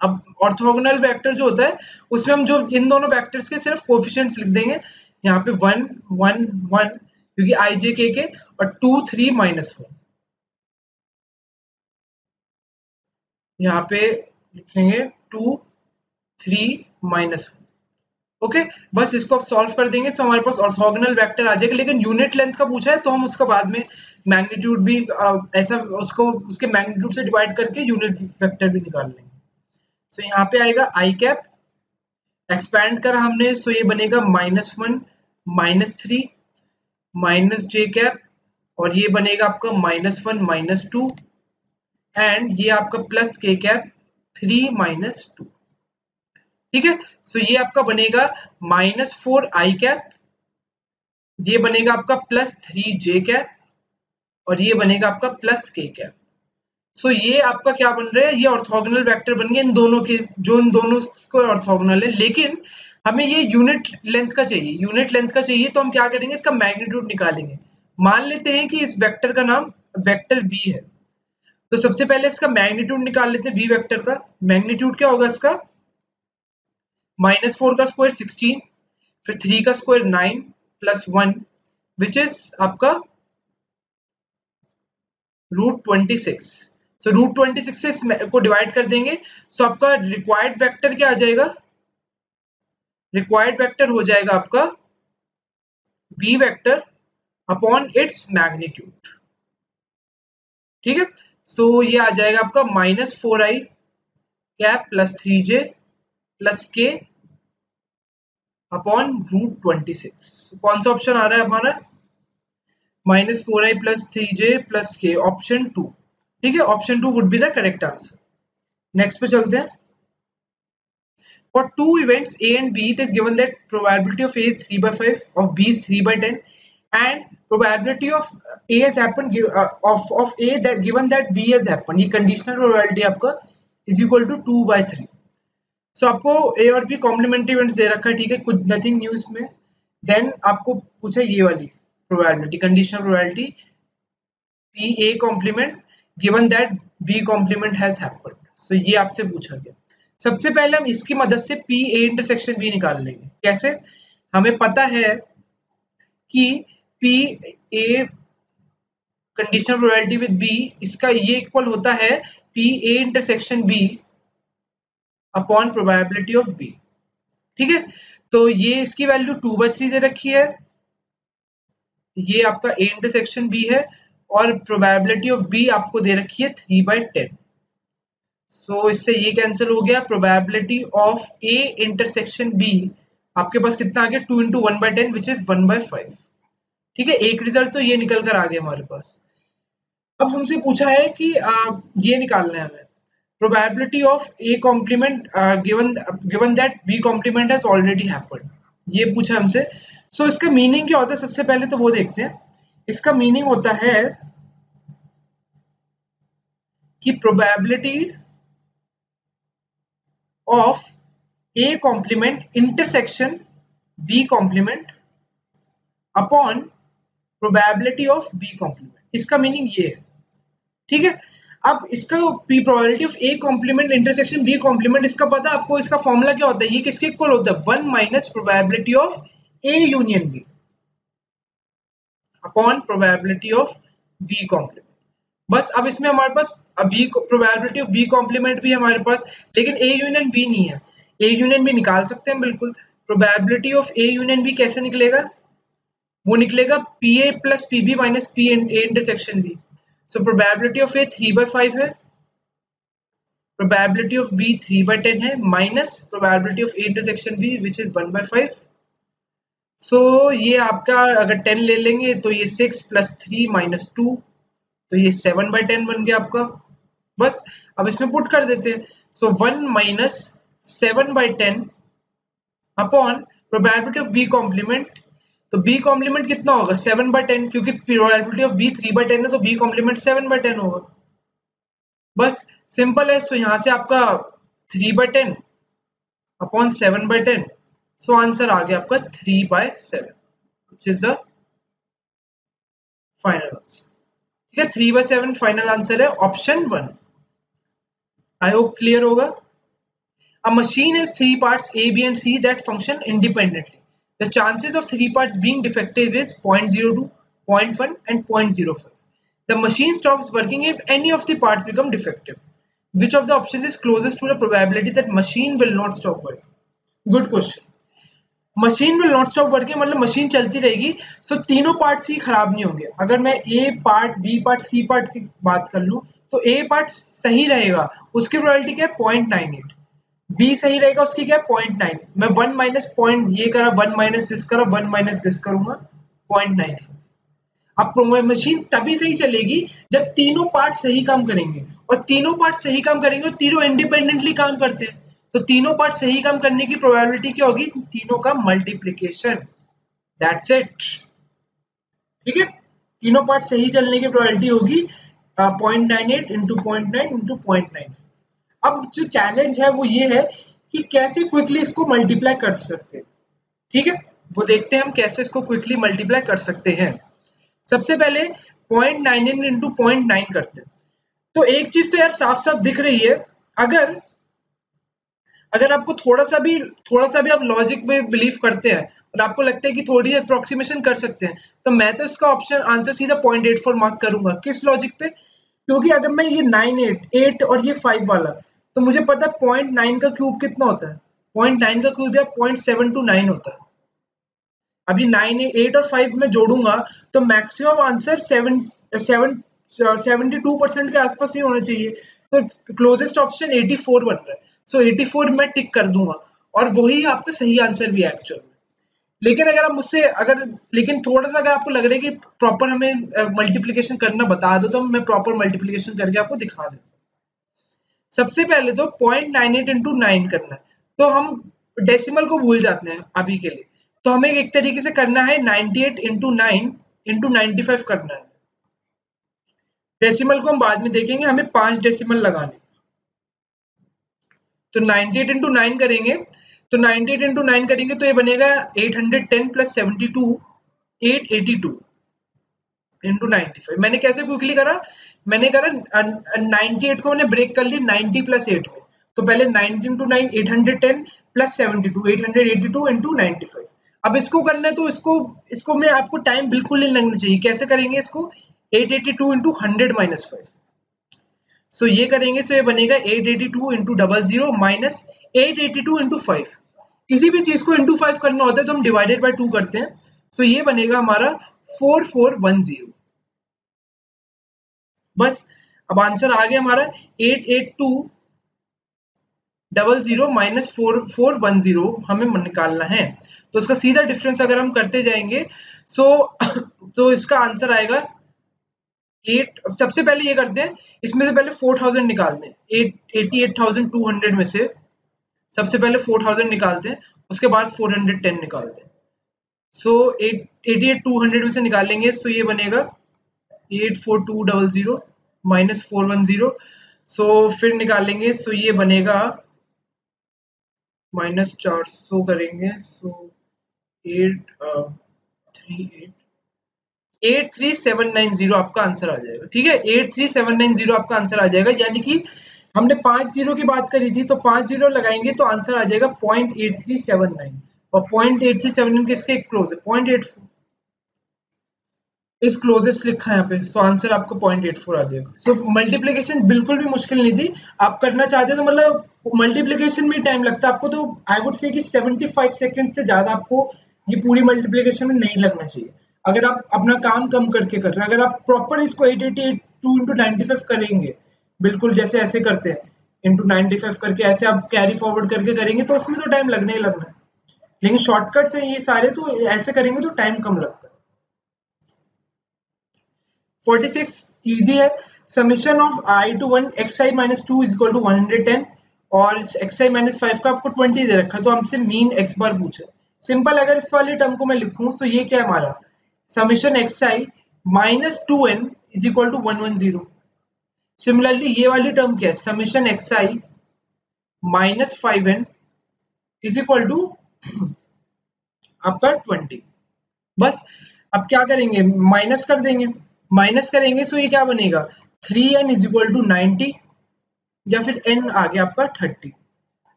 अब ऑर्थोगोनल वेक्टर जो होता है उसमें हम जो इन दोनों वेक्टर्स के सिर्फ कोफिशिएंट्स लिख देंगे, यहाँ पे 1 1 1 क्योंकि i j k के, और 2 3 -4 यहाँ पे लिखेंगे 2 3 -4। ओके, बस इसको आप सॉल्व कर देंगे तो हमारे पास ऑर्थोगोनल वेक्टर आ जाएगा। लेकिन यूनिट लेंथ का पूछा है तो हम उसका बाद में मैग्नीट्यूड भी ऐसा उसको उसके मैग्नीट्यूड से डिवाइड करके यूनिट वेक्टर भी निकाल लेंगे। सो यहाँ पे आएगा आई कैप, एक्सपैंड करा हमने, सो ये बनेगा -1 -3 माइनस जे कैप, और ये बनेगा आपका -1 -2 एंड ये आपका प्लस के कैप 3 -2, ठीक है। सो ये आपका बनेगा -4 आई कैप, ये बनेगा आपका +3 जे कैप, और ये बनेगा आपका प्लस के कैप। सो ये आपका क्या बन रहा है, ये ऑर्थोगोनल वेक्टर बन गए इन दोनों के, जो इन दोनों को ऑर्थोगोनल है। लेकिन हमें ये यूनिट लेंथ का चाहिए, यूनिट लेंथ का चाहिए, तो हम क्या करेंगे, इसका मैग्नीट्यूड निकालेंगे। मान लेते हैं कि इस वेक्टर का नाम वेक्टर बी है, तो सबसे पहले इसका मैग्नीट्यूड निकाल लेते हैं। बी वेक्टर का मैग्नीट्यूड क्या होगा, इसका -4 का स्क्वायर 16, फिर 3 का स्क्वायर 9 प्लस 1 विच इज आपका √26। सो √26 से इसको डिवाइड कर देंगे, सो आपका रिक्वायर्ड वेक्टर क्या आ जाएगा, रिक्वायर्ड वेक्टर हो जाएगा आपका b vector upon its magnitude, ठीक है। सो ये आ जाएगा आपका -4i कैप प्लस 3j प्लस k अपॉन √26। कौन सा ऑप्शन आ रहा है हमारा, -4i प्लस 3j प्लस k, ऑप्शन 2, ठीक है। Option 2 would be the correct answer. Next पे चलते हैं। For two events A and B, it is given that probability of A is 3/5, of B is 3/10, and probability of A has happened of A that given that B has happened, ये conditional probability आपका is equal to 2/3। So आपको A और B complementary events दे रखा है, ठीक है, कुछ nothing new इसमें। Then आपको पूछा ये वाली probability, conditional probability P A complement given that B complement has happened। So ये आपसे पूछा गया। सबसे पहले हम इसकी मदद से P A इंटरसेक्शन B निकाल लेंगे। कैसे, हमें पता है कि P A conditional probability with B, इसका ये इक्वल होता है P A intersection B upon probability of B, ठीक है। तो ये इसकी वैल्यू 2/3 दे रखी है, ये आपका A इंटरसेक्शन B है, और प्रोबेबिलिटी ऑफ बी आपको दे रखी है 3/10। सो इससे ये कैंसिल हो गया। Probability of A intersection b आपके पास कितना आ गया 2 × 1/10 विच इज 1/5। ठीक है, एक रिजल्ट तो ये निकल कर आ गया हमारे पास। अब हमसे पूछा है कि ये निकालना है हमें probability of a complement given that b complement has already happened, ये पूछा हमसे। सो इसका मीनिंग क्या होता है, सबसे पहले तो वो देखते हैं। इसका मीनिंग होता है कि probability of a complement intersection b complement upon probability of B complement, इसका मीनिंग ये है। ठीक है, अब इसका probability of a complement intersection b complement, इसका पता है आपको, इसका फॉर्मूला क्या होता है, ये किसके इक्वल होता है 1 minus probability of A union B upon probability of B complement. बस अब इसमें हमारे पास B probability of B complement भी है हमारे पास, लेकिन ए यूनियन बी नहीं है। ए यूनियन बी निकाल सकते हैं बिल्कुल। Probability of A union B कैसे निकलेगा, वो निकलेगा P A plus P B minus P A intersection B. So probability of A 3/5 है, प्रोबेबिलिटी ऑफ बी 3/10 है, minus probability of A intersection B which is 1/5। So ये आपका अगर 10 ले लेंगे तो ये 6 + 3 - 2, तो ये 7/10 बन गया आपका। बस अब इसमें पुट कर देते हैं। So 1 minus 7/10 upon probability of B complement, तो बी कॉम्प्लीमेंट कितना होगा 7/10, क्योंकि प्रोबेबिलिटी ऑफ बी 3/10 है तो बी कॉम्प्लीमेंट 7/10 होगा। बस सिंपल है। सो यहाँ से आपका 3/10 अपॉन 7/10, सो आंसर आ गया आपका 3/7 which is the final answer. ठीक है, 3/7 फाइनल आंसर है ऑप्शन 1। आई होप क्लियर होगा। A machine has 3 parts A, B and C that function independently. The chances of 3 parts being defective is 0.02, 0.1 and 0.05. The machine stops working if any of the parts become defective. Which of the options is closest to the probability that machine will not stop working? Good question. Machine will not stop working मतलब machine चलती रहेगी, सो तीनों parts ही खराब नहीं होंगे। अगर मैं A part, B part, C part की बात कर लूं तो ए पार्ट सही रहेगा, उसकी प्रोबेबिलिटी क्या है 0.98। बी सही रहेगा, उसकी क्या है 0.9। मैं 1 माइनस पॉइंट ये करा, 1 माइनस दिस करा, 1 माइनस दिस करूंगा 0.95। अब मशीन तभी सही चलेगी जब तीनों पार्ट सही काम करेंगे, और तीनों पार्ट सही काम करेंगे और तीनों इंडिपेंडेंटली काम करते हैं, तो तीनों पार्ट सही काम करने की प्रोबेबिलिटी क्या होगी, तीनों का मल्टीप्लिकेशन, दैट्स इट। ठीक है, तीनों पार्ट सही चलने की प्रोबेबिलिटी होगी 0.98 इंटू 0.9 इंटू 0.9। अब जो चैलेंज है वो ये है कि कैसे क्विकली इसको मल्टीप्लाई कर सकते हैं। ठीक है, वो देखते हैं हम कैसे इसको क्विकली मल्टीप्लाई कर सकते हैं। सबसे पहले 0.98 इंटू 0.9 करते हैं। तो एक चीज तो यार साफ साफ दिख रही है, अगर आपको थोड़ा सा भी आप लॉजिक में बिलीव करते हैं और आपको लगता है कि थोड़ी अप्रोक्सीमेशन कर सकते हैं, तो मैं तो इसका ऑप्शन आंसर सीधा 0.84 मार्क करूंगा। किस लॉजिक पे, क्योंकि अगर मैं ये 9 8 और ये 5 वाला, तो मुझे पता है 0.9 का क्यूब कितना होता है, 0.9 का क्यूब या 0.729 होता है। अभी 9 8 और 5 में जोड़ूंगा तो मैक्सिमम आंसर 72% के आसपास ही होना चाहिए, तो क्लोजेस्ट ऑप्शन 84 बन रहा है। सो 84 मैं टिक कर दूंगा, और वही आपका सही आंसर भी है एक्चुअल में। लेकिन अगर आप मुझसे लेकिन थोड़ा सा अगर आपको लग रहा है कि प्रॉपर हमें मल्टीप्लिकेशन करना बता दो, तो मैं प्रॉपर मल्टीप्लिकेशन करके आपको दिखा देता हूँ। सबसे पहले तो 0.98 इंटू 9 करना है, तो हम डेसिमल को भूल जाते हैं अभी के लिए, तो हमें एक तरीके से करना है 98 इंटू 9 इंटू 95 करना है। डेसिमल को हम बाद में देखेंगे, हमें 5 डेसिमल लगाने। तो 98 इंटू 9 करेंगे, तो 98 इंटू 9 करेंगे तो ये बनेगा 810 प्लस 72 882 इंटू 95। मैंने कैसे क्विकली करा, मैंने करा 98 को मैंने ब्रेक कर ली 90 प्लस 8 में, तो पहले 90 इंटू 9 810 प्लस 72 882 इंटू 95। अब इसको करना है तो इसको में आपको टाइम बिल्कुल नहीं लगना चाहिए। कैसे करेंगे इसको, 882 इंटू 100 माइनस 5। सो ये करेंगे, सो ये बनेगा 882 इंटू 00 माइनस 882 इंटू 5। किसी भी चीज को इंटू 5 करना होता है तो हम डिवाइडेड बाय 2 करते हैं। सो ये बनेगा हमारा 4410। बस अब आंसर आ गया हमारा 88200 माइनस 4410 हमें निकालना है। तो इसका सीधा डिफरेंस अगर हम करते जाएंगे सो तो इसका आंसर आएगा 8। सबसे पहले ये करते हैं, इसमें से पहले 4000 निकाल दें, 88,200 में से सबसे पहले 4000 निकालते हैं, उसके बाद 410 निकालते हैं। सो 88,200 में से निकालेंगे, सो ये बनेगा 84200 माइनस 410। सो फिर निकालेंगे, सो ये बनेगा माइनस 400 करेंगे, सो 83790 आपका आंसर आ जाएगा। ठीक है, 83790 आपका आंसर आ जाएगा, यानी कि हमने 5 जीरो की बात करी थी, तो 5 जीरो लगाएंगे तो आंसर आ जाएगा 0.8379, और 0.8379 किसके क्लोज है, 0.84 इस क्लोजेस्ट लिखा है यहाँ पे। सो आंसर आपको 0.84 आ जाएगा। सो मल्टीप्लीकेशन बिल्कुल भी मुश्किल नहीं थी, आप करना चाहते हो तो मतलब मल्टीप्लीकेशन में टाइम लगता है आपको, तो आई वुड से कि 75 सेकंड से ज्यादा आपको ये पूरी मल्टीप्लीकेशन में नहीं लगना चाहिए, अगर आप अपना काम कम करके कर रहे हैं। अगर आप प्रॉपर इसको 888 इंटू 95 करेंगे, बिल्कुल जैसे ऐसे करते हैं इंटू 95 करके, ऐसे आप कैरी फॉरवर्ड करके करेंगे तो उसमें तो टाइम लगना ही लगना है, लेकिन शॉर्टकट से ये सारे तो ऐसे करेंगे तो टाइम कम लगता है। 46 इजी है। Summation of i to 1 x i minus 2 is equal to 110, और एक्स आई माइनस 5 का आपको 20 दे रखा है, तो हमसे मीन एक्स बार पूछा है। सिंपल, अगर इस वाली टर्म को मैं लिखूं तो ये क्या है हमारा, summation x i minus 2n is equal to 110। Similarly ये वाली टर्म क्या है, summation x i minus 5n is equal to आपका 20। बस अब क्या करेंगे, माइनस कर देंगे, माइनस करेंगे सो ये क्या बनेगा, 3n इज इक्वल टू 90, या फिर n आ गया आपका 30,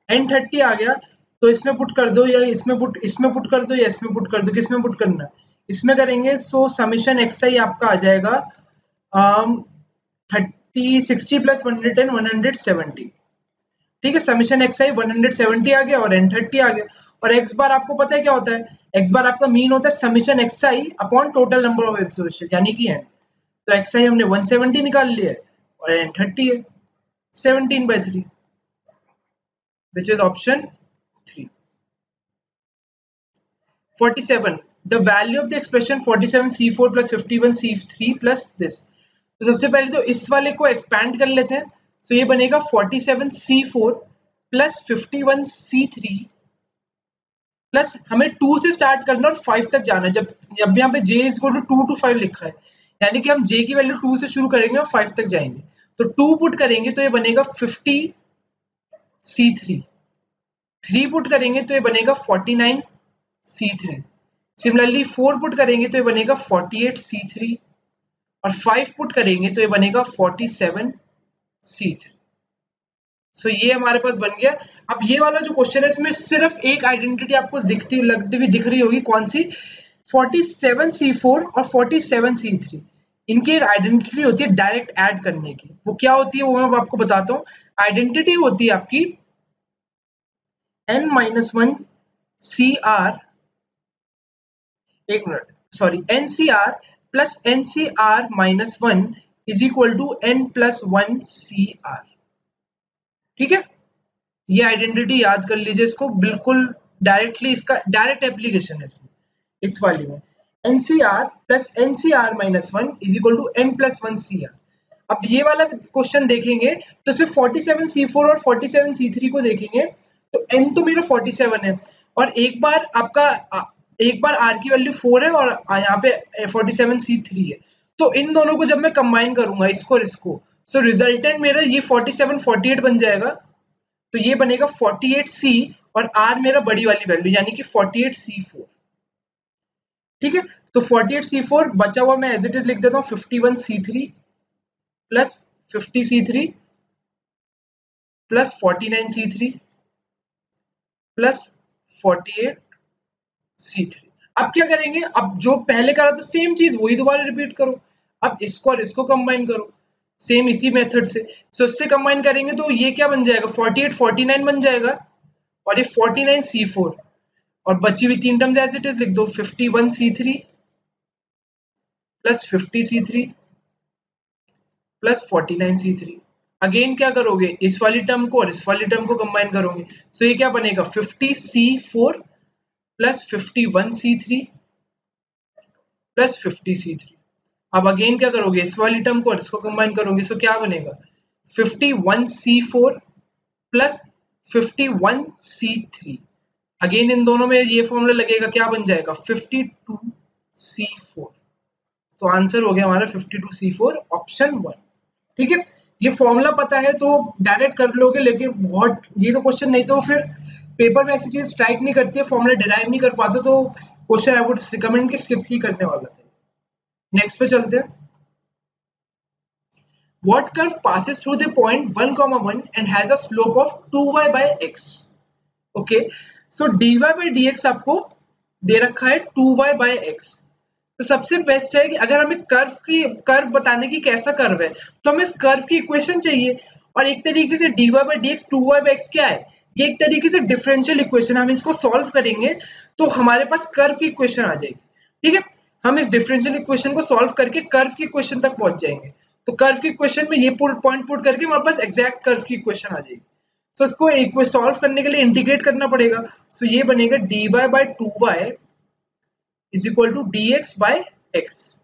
n 30 आ गया, तो इसमें पुट कर दो, या इसमें पुट कर दो, या इसमें पुट कर दो, किसमें पुट करना है, इसमें करेंगे। सो समीशन एक्स आई आपका आ जाएगा 60 प्लस 110 170। ठीक है, समीशन एक्स आई 170 आ गया और n 30 आ गया, और एक्स बार आपको पता है क्या होता है, एक्स बार आपका मीन होता है summation x I upon total number of observation, यानी कि n। तो एक्स आई हमने 170 निकाल लिया है और n 30 है, 17/3, which is option 3। 47, the value of the expression 47c4 plus 51c3 plus this। तो सबसे पहले तो इस वाले को एक्सपैंड कर लेते हैं, तो ये बनेगा 47c4 प्लस 51c3 प्लस, हमें 2 से स्टार्ट करना और 5 तक जाना है, जब जब यहाँ पे j is equal to 2 to 5 लिखा है, यानी कि हम j की वैल्यू 2 से शुरू करेंगे और 5 तक जाएंगे, तो 2 पुट करेंगे तो ये बनेगा 50c3, 3 पुट करेंगे तो ये बनेगा 49c3, सिमिलरली 4 पुट करेंगे तो ये बनेगा 48c3, और 5 पुट करेंगे तो ये बनेगा 47c3। सो ये हमारे पास बन गया। अब ये वाला जो क्वेश्चन है इसमें सिर्फ एक आइडेंटिटी आपको लगती हुई दिख रही होगी, कौन सी, 47c4 और 47c3, इनकी एक आइडेंटिटी होती है डायरेक्ट ऐड करने की। वो क्या होती है वो मैं आपको बताता हूँ। आइडेंटिटी होती है आपकी n-1 CR, एक minute sorry, NCR plus NCR-1 is equal to n+1 CR। ठीक है, ये आइडेंटिटी याद कर लीजिए, इसको बिल्कुल डायरेक्टली, इसका डायरेक्ट एप्लीकेशन है इसमें, इस वाली में NCR plus NCR-1 is equal to n+1 CR। अब ये वाला क्वेश्चन देखेंगे तो सिर्फ 47c4 और 47c3 को देखेंगे तो n तो मेरा 47 है, और एक बार r की वैल्यू 4 है और यहाँ पे 47c3 है, तो इन दोनों को जब मैं कंबाइन करूंगा इसको और इसको, सो रिजल्टेंट मेरा ये 47 48 बन जाएगा, तो ये बनेगा 48c और r मेरा बड़ी वाली वैल्यू यानी कि 48c4। ठीक है, तो 48c4 बचा हुआ मैं एज इट इज लिख देता हूँ 51c3 plus 50c3 plus 49c3 plus 48c3। अब क्या करेंगे, अब जो पहले करा था सेम चीज वही दोबारा रिपीट करो, अब इसको और इसको कंबाइन करो सेम इसी मेथड से। सो इससे कंबाइन करेंगे तो ये क्या बन जाएगा, 48 49 बन जाएगा, और ये 49c4, और बची हुई तीन टर्म्स एज इट इज लिख दो, 51c3 plus 50c3 plus 49c3। Again क्या करोगे, इस वाली टर्म को और इस वाली टर्म को कंबाइन करोगे, सो ये क्या बनेगा 50c4 plus 51c3 plus 50c3। अब अगेन क्या करोगे, इस वाली टर्म को और इसको कंबाइन करोगे, सो क्या बनेगा 51c4 plus 51c3। Again in दोनों में ये फॉर्मूला लगेगा, क्या बन जाएगा 52c4। तो आंसर हो गया हमारा 52c4 ऑप्शन 1। ठीक है, ये फॉर्मूला पता है तो डायरेक्ट कर लोगे, लेकिन बहुत ये तो क्वेश्चन नहीं तो फिर पेपर में ऐसी चीज स्ट्राइक नहीं करती है, फॉर्मूला डिराइव नहीं कर पाते, तो क्वेश्चन आई वुड रिकमेंड कि स्किप ही करने वाला था। नेक्स्ट पे चलते हैं। What curve passes through the point 1, 1 and has a slope of 2y by x? Okay, so dy by dx आपको दे रखा है 2y by x। तो सबसे बेस्ट है कि अगर हमें कर्व बताने की कैसा कर्व है, तो हमें इस कर्व की इक्वेशन चाहिए, और एक तरीके से dy by dx 2y by x क्या है, ये एक तरीके से डिफरेंशियल इक्वेशन। हम इसको सॉल्व करेंगे तो हमारे पास कर्व की इक्वेशन आ जाएगी। ठीक है, हम इस डिफरेंशियल इक्वेशन को सॉल्व करके कर्व की इक्वेशन तक पहुंच जाएंगे। तो कर्व की इक्वेशन में ये पॉइंट पुट करके हमारे पास एग्जैक्ट कर्व की इक्वेशन आ जाएगी। तो इसको सॉल्व करने के लिए इंटीग्रेट करना पड़ेगा। सो ये बनेगा dy by 2y is equal to dx by x।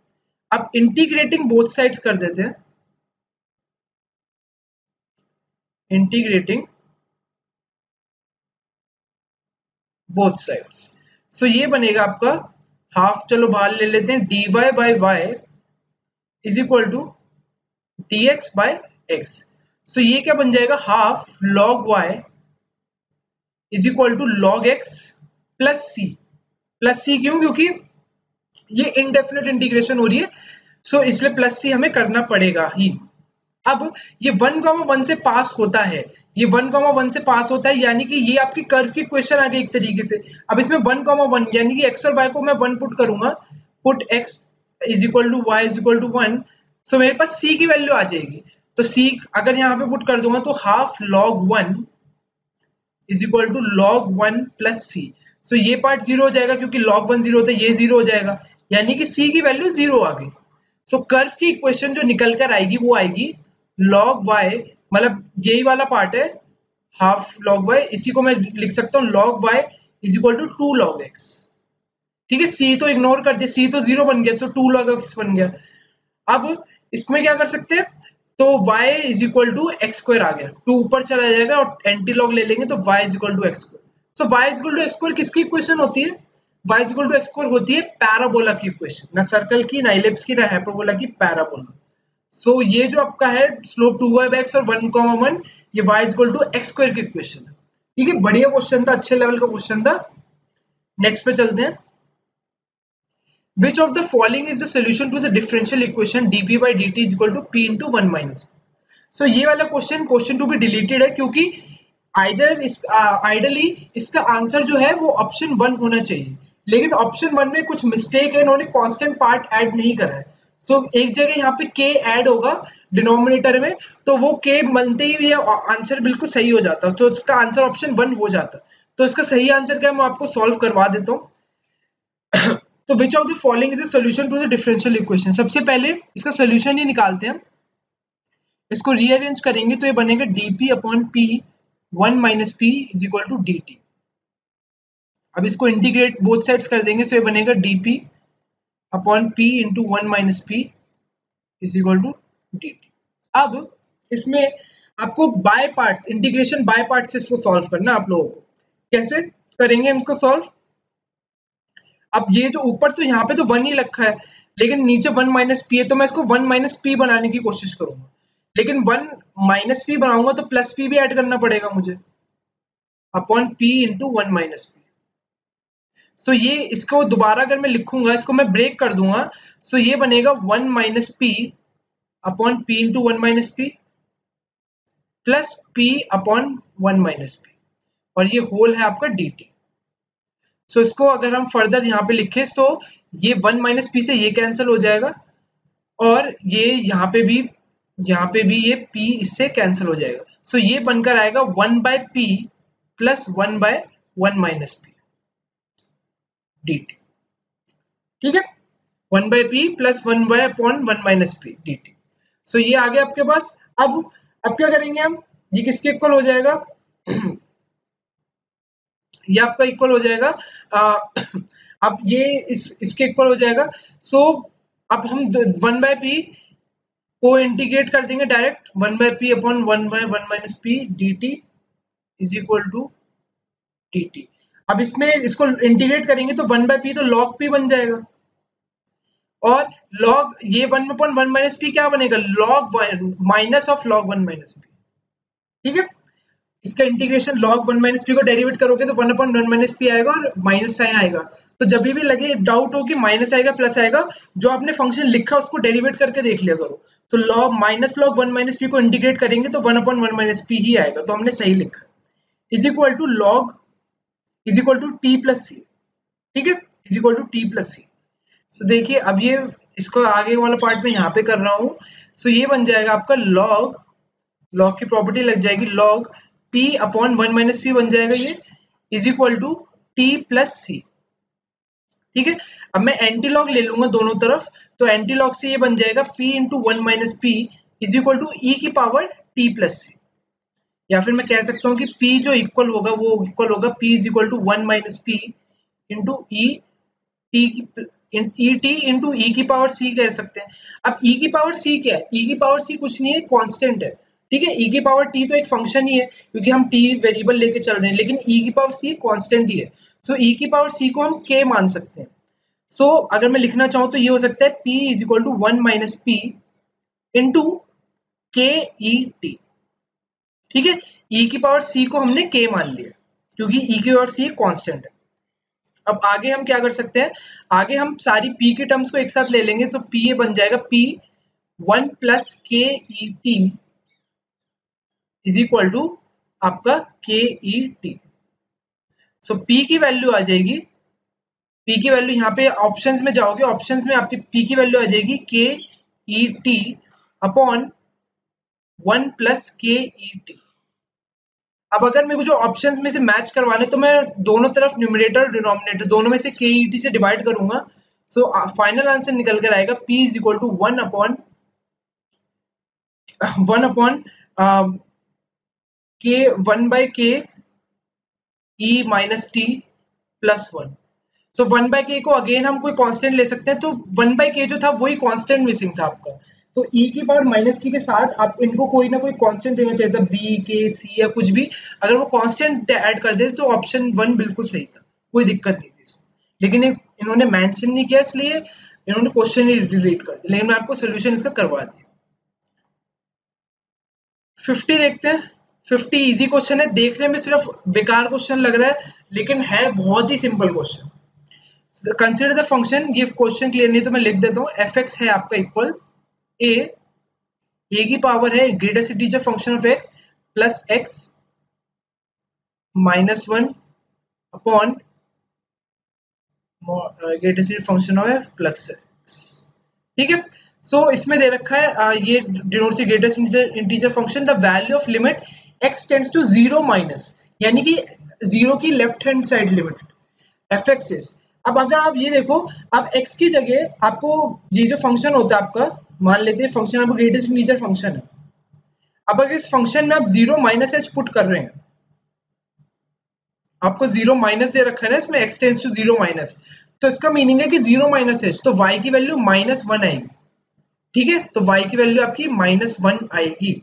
अब इंटीग्रेटिंग बोथ साइड्स कर देते हैं, इंटीग्रेटिंग बोथ साइड्स। सो ये बनेगा आपका हाफ, चलो बाहर ले लेते हैं, dy by y is equal to dx by x। So ये क्या बन जाएगा, half log y is equal to log x plus C. Plus C क्यों, क्योंकि ये इनडेफिनेट इंटीग्रेशन हो रही है, सो इसलिए प्लस सी हमें करना पड़ेगा ही। अब ये 1, 1 से पास होता है, ये 1, 1 से पास होता है, यानी कि ये आपकी कर्व की इक्वेशन आ गई एक तरीके से। अब इसमें 1, 1 यानी कि x और y को मैं 1 पुट करूंगा, put x is equal to y is equal to 1, so मेरे पास c की वैल्यू आ जाएगी। तो c अगर यहाँ पे पुट कर दूंगा तो half log 1 is equal to log 1 plus C. So ये पार्ट जीरो हो जाएगा, क्योंकि log 1 जीरो होता है, ये जीरो हो जाएगा, यानी कि c की वैल्यू जीरो आ गई। सो कर्व की इक्वेशन जो निकल कर आएगी वो आएगी log y, मतलब यही वाला पार्ट है हाफ log y, इसी को मैं लिख सकता हूँ log y is equal to 2 log x। ठीक है, c तो इग्नोर कर दिया, c तो जीरो बन गया, सो 2 log x बन गया। अब इसमें क्या कर सकते हैं, तो y is equal to x square आ गया, 2 ऊपर चला जाएगा और एंटी लॉग ले लेंगे तो y is equal to x square. So y is equal to x square किसकी इक्वेशन होती है, y is equal to x square होती है पैराबोला की इक्वेशन, ना सर्कल की, ना इलिप्स की, ना हाइपरबोला की, पैराबोला। सो ये जो आपका है स्लोप 2y by x और 1, 1, ये y is equal to x square की इक्वेशन है। ठीक है, बढ़िया क्वेश्चन था, अच्छे लेवल का क्वेश्चन था। नेक्स्ट पे चलते हैं। Which of the following is the solution to the differential equation dp by dt is equal to p into 1 minus? So ये वाला क्वेश्चन टू बी डिलीटेड है, क्योंकि आइडली इसका आंसर जो है वो ऑप्शन 1 होना चाहिए, लेकिन ऑप्शन 1 में कुछ मिस्टेक है, इन्होंने कांस्टेंट पार्ट ऐड नहीं करा है। सो एक जगह यहाँ पे k ऐड होगा डिनोमिनेटर में, तो वो k बनते ही ये आंसर बिल्कुल सही हो जाता, तो इसका आंसर ऑप्शन 1 हो जाता। तो इसका सही आंसर क्या है मैं आपको सॉल्व करवा देता हूँ। तो which of the following is the solution to the differential equation. सबसे पहले इसका सॉल्यूशन ही निकालते हैं, इसको रीअरेंज करेंगे तो ये बनेगा dp upon p 1 minus p is equal to dt। अब इसको इंटीग्रेट बोथ साइड्स कर देंगे, सो ये बनेगा dp upon p into 1 minus p is equal to dt। अब इसमें आपको by parts, integration by parts से इसको सॉल्व करना आप लोगों को। कैसे करेंगे हम इसको सॉल्व, अब ये जो ऊपर तो यहाँ पे तो 1 ही रखा है, लेकिन नीचे 1 माइनस पी है, तो मैं इसको 1 माइनस पी बनाने की कोशिश करूंगा, लेकिन 1 माइनस पी बनाऊंगा तो प्लस पी भी ऐड करना पड़ेगा मुझे, upon P into 1 minus P. So ये इसको दोबारा अगर मैं लिखूंगा, इसको मैं ब्रेक कर दूंगा, सो ये बनेगा 1 minus P upon P into 1 minus P plus P upon 1 minus P, और ये होल है आपका डी टी। सो इसको अगर हम फर्दर यहाँ पे लिखें, सो ये 1 माइनस पी से ये कैंसिल हो जाएगा, और ये यहाँ पे भी ये p इससे कैंसिल हो जाएगा। सो ये बनकर आएगा 1 by P plus 1 by 1 minus P D T. ठीक है, 1 by P plus 1 by upon 1 minus P D T. So ये आ गया आपके पास। अब क्या करेंगे हम, ये किसके इक्वल हो जाएगा ये आपका इक्वल हो जाएगा अब ये इसके इक्वल हो जाएगा। सो अब हम 1/p को इंटीग्रेट कर देंगे direct, 1/p upon 1/1 minus p dt is equal to dt। अब इसमें इसको इंटीग्रेट करेंगे तो 1/p तो log p बन जाएगा, और log ये 1/1 माइनस p क्या बनेगा, log 1 minus of log 1 minus p। ठीक है, इसका इंटीग्रेशन log 1 माइनस पी को डेरिवेट करोगे तो 1/1 माइनस पी आएगा और माइनस साइन आएगा। तो जब भी लगे डाउट हो कि माइनस आएगा प्लस आएगा, जो आपने फंक्शन लिखा उसको डेरिवेट करके देख लिया करो। तो log minus log 1 minus P को इंटीग्रेट करेंगे तो 1/1 माइनस पी ही आएगा, तो हमने सही लिखा। Is equal to log is equal to T plus C. ठीक है, is equal to T plus C. So देखिए अब ये इसको आगे वाला पार्ट में यहाँ पे कर रहा हूँ। सो ये बन जाएगा आपका log की प्रॉपर्टी लग जाएगी, log p upon 1 minus P बन जाएगा ये, is equal to T plus C. ठीक है, अब मैं एंटी लॉग ले लूंगा दोनों तरफ, तो एंटी लॉग से ये बन जाएगा p into 1 minus P is equal to E की पावर टी प्लस सी। या फिर मैं कह सकता हूँ कि p जो इक्वल होगा वो इक्वल होगा p is equal to 1 minus P into E T E T into E की पावर सी कह सकते हैं। अब ई की पावर सी क्या है, ई की पावर सी कुछ नहीं है, कांस्टेंट है। ठीक है, ई की पावर टी तो एक फंक्शन ही है क्योंकि हम टी वेरिएबल लेके चल रहे हैं, लेकिन ई की पावर सी कांस्टेंट ही है। सो ई की पावर सी को हम के मान सकते हैं। सो अगर मैं लिखना चाहूँ तो ये हो सकता है p is equal to 1 minus P into k e T. ठीक है, ई की पावर सी को हमने के मान लिया क्योंकि ई की पावर सी कांस्टेंट है। अब आगे हम क्या कर सकते हैं, आगे हम सारी p के टर्म्स को एक साथ ले लेंगे, तो p ये बन जाएगा p 1 plus k e t is equal to आपका k e t. So p की वैल्यू आ जाएगी, p की वैल्यू यहाँ पे ऑप्शंस में जाओगे, ऑप्शंस में आपकी p की वैल्यू आ जाएगी के e T upon 1 plus k e T. अब अगर मेरे को जो ऑप्शंस में से मैच करवाने तो मैं दोनों तरफ न्यूमरेटर और डिनोमिनेटर दोनों में से के ई टी से डिवाइड करूंगा। सो फाइनल आंसर निकल कर आएगा p is equal to 1 upon K 1 by K E minus T plus 1। So 1 by K को अगेन हम कोई कांस्टेंट ले सकते हैं, तो 1 बाई के जो था वही कांस्टेंट मिसिंग था आपका, तो e की पावर माइनस टी के साथ आप इनको कोई ना कोई कांस्टेंट देना चाहिए था, b के c या कुछ भी। अगर वो कांस्टेंट ऐड कर देते तो ऑप्शन 1 बिल्कुल सही था, कोई दिक्कत नहीं थी इसमें। लेकिन इन्होंने मेंशन नहीं किया इसलिए इन्होंने क्वेश्चन ही डिलीट कर दिया, लेकिन मैं आपको सोल्यूशन इसका करवा दिया। 50 देखते हैं। 50 इजी क्वेश्चन है, देखने में सिर्फ बेकार क्वेश्चन लग रहा है लेकिन है बहुत ही simple question. Consider the function, ये क्वेश्चन क्लियर नहीं तो मैं लिख देता हूँ, एफ एक्स है आपका इक्वल ए की पावर है greatest integer function of x plus x minus 1 upon greatest function of f plus x. ठीक है, सो इसमें दे रखा है ये denotes the greatest integer function, the value of limit x tends to 0 minus, यानी कि 0 की left hand side limit f x is. अब अगर आप ये देखो, अब x की जगह आपको ये जो फंक्शन होता है आपका, मान लेते हैं फंक्शन आपका ग्रेटेस्ट इंटीजर फंक्शन है। अब अगर इस फंक्शन में आप 0 माइनस एच पुट कर रहे हैं, आपको 0 माइनस दे रखा है ना इसमें, x टेंड्स टू 0 माइनस, तो इसका मीनिंग है कि 0 माइनस एच, तो y की वैल्यू -1 आएगी। ठीक है, तो y की वैल्यू आपकी -1 आएगी।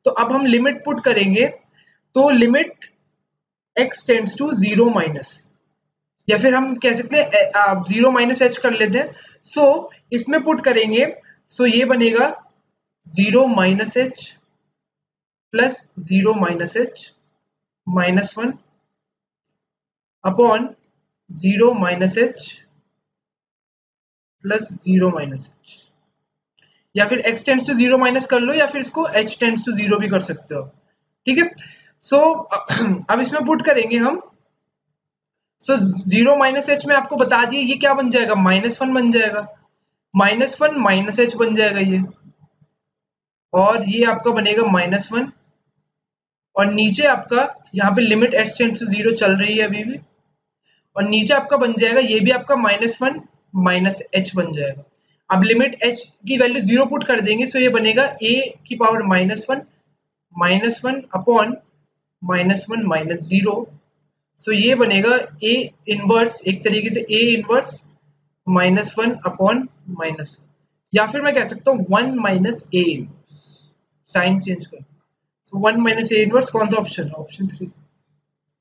तो अब हम लिमिट पुट करेंगे, तो limit x tends to 0 minus, या फिर हम कह सकते हैं 0 माइनस एच कर लेते हैं। सो इसमें पुट करेंगे, सो ये बनेगा 0 minus H plus 0 minus H -1 upon 0 minus H plus 0 minus H, या फिर x टेंड्स टू 0 माइनस कर लो, या फिर इसको h टेंड्स टू 0 भी कर सकते हो। ठीक है, सो अब इसमें पुट करेंगे हम, सो 0 माइनस एच में आपको बता दिए ये क्या बन जाएगा, -1 बन जाएगा, -1 माइनस एच बन जाएगा ये, और ये आपका बनेगा -1, और नीचे आपका यहाँ पे लिमिट h टेंड्स टू 0 चल रही है अभी भी, और नीचे आपका बन जाएगा ये भी आपका -1 माइनस एच बन जाएगा। अब लिमिट h की वैल्यू 0 पुट कर देंगे, सो ये बनेगा a की पावर -1 अपॉन -1 -0, सो ये बनेगा a इनवर्स, एक तरीके से a इनवर्स -1 अपॉन -1, या फिर मैं कह सकता हूँ 1 minus a inverse, sign change कर, सो 1 माइनस a इनवर्स कौन सा ऑप्शन है? ऑप्शन 3।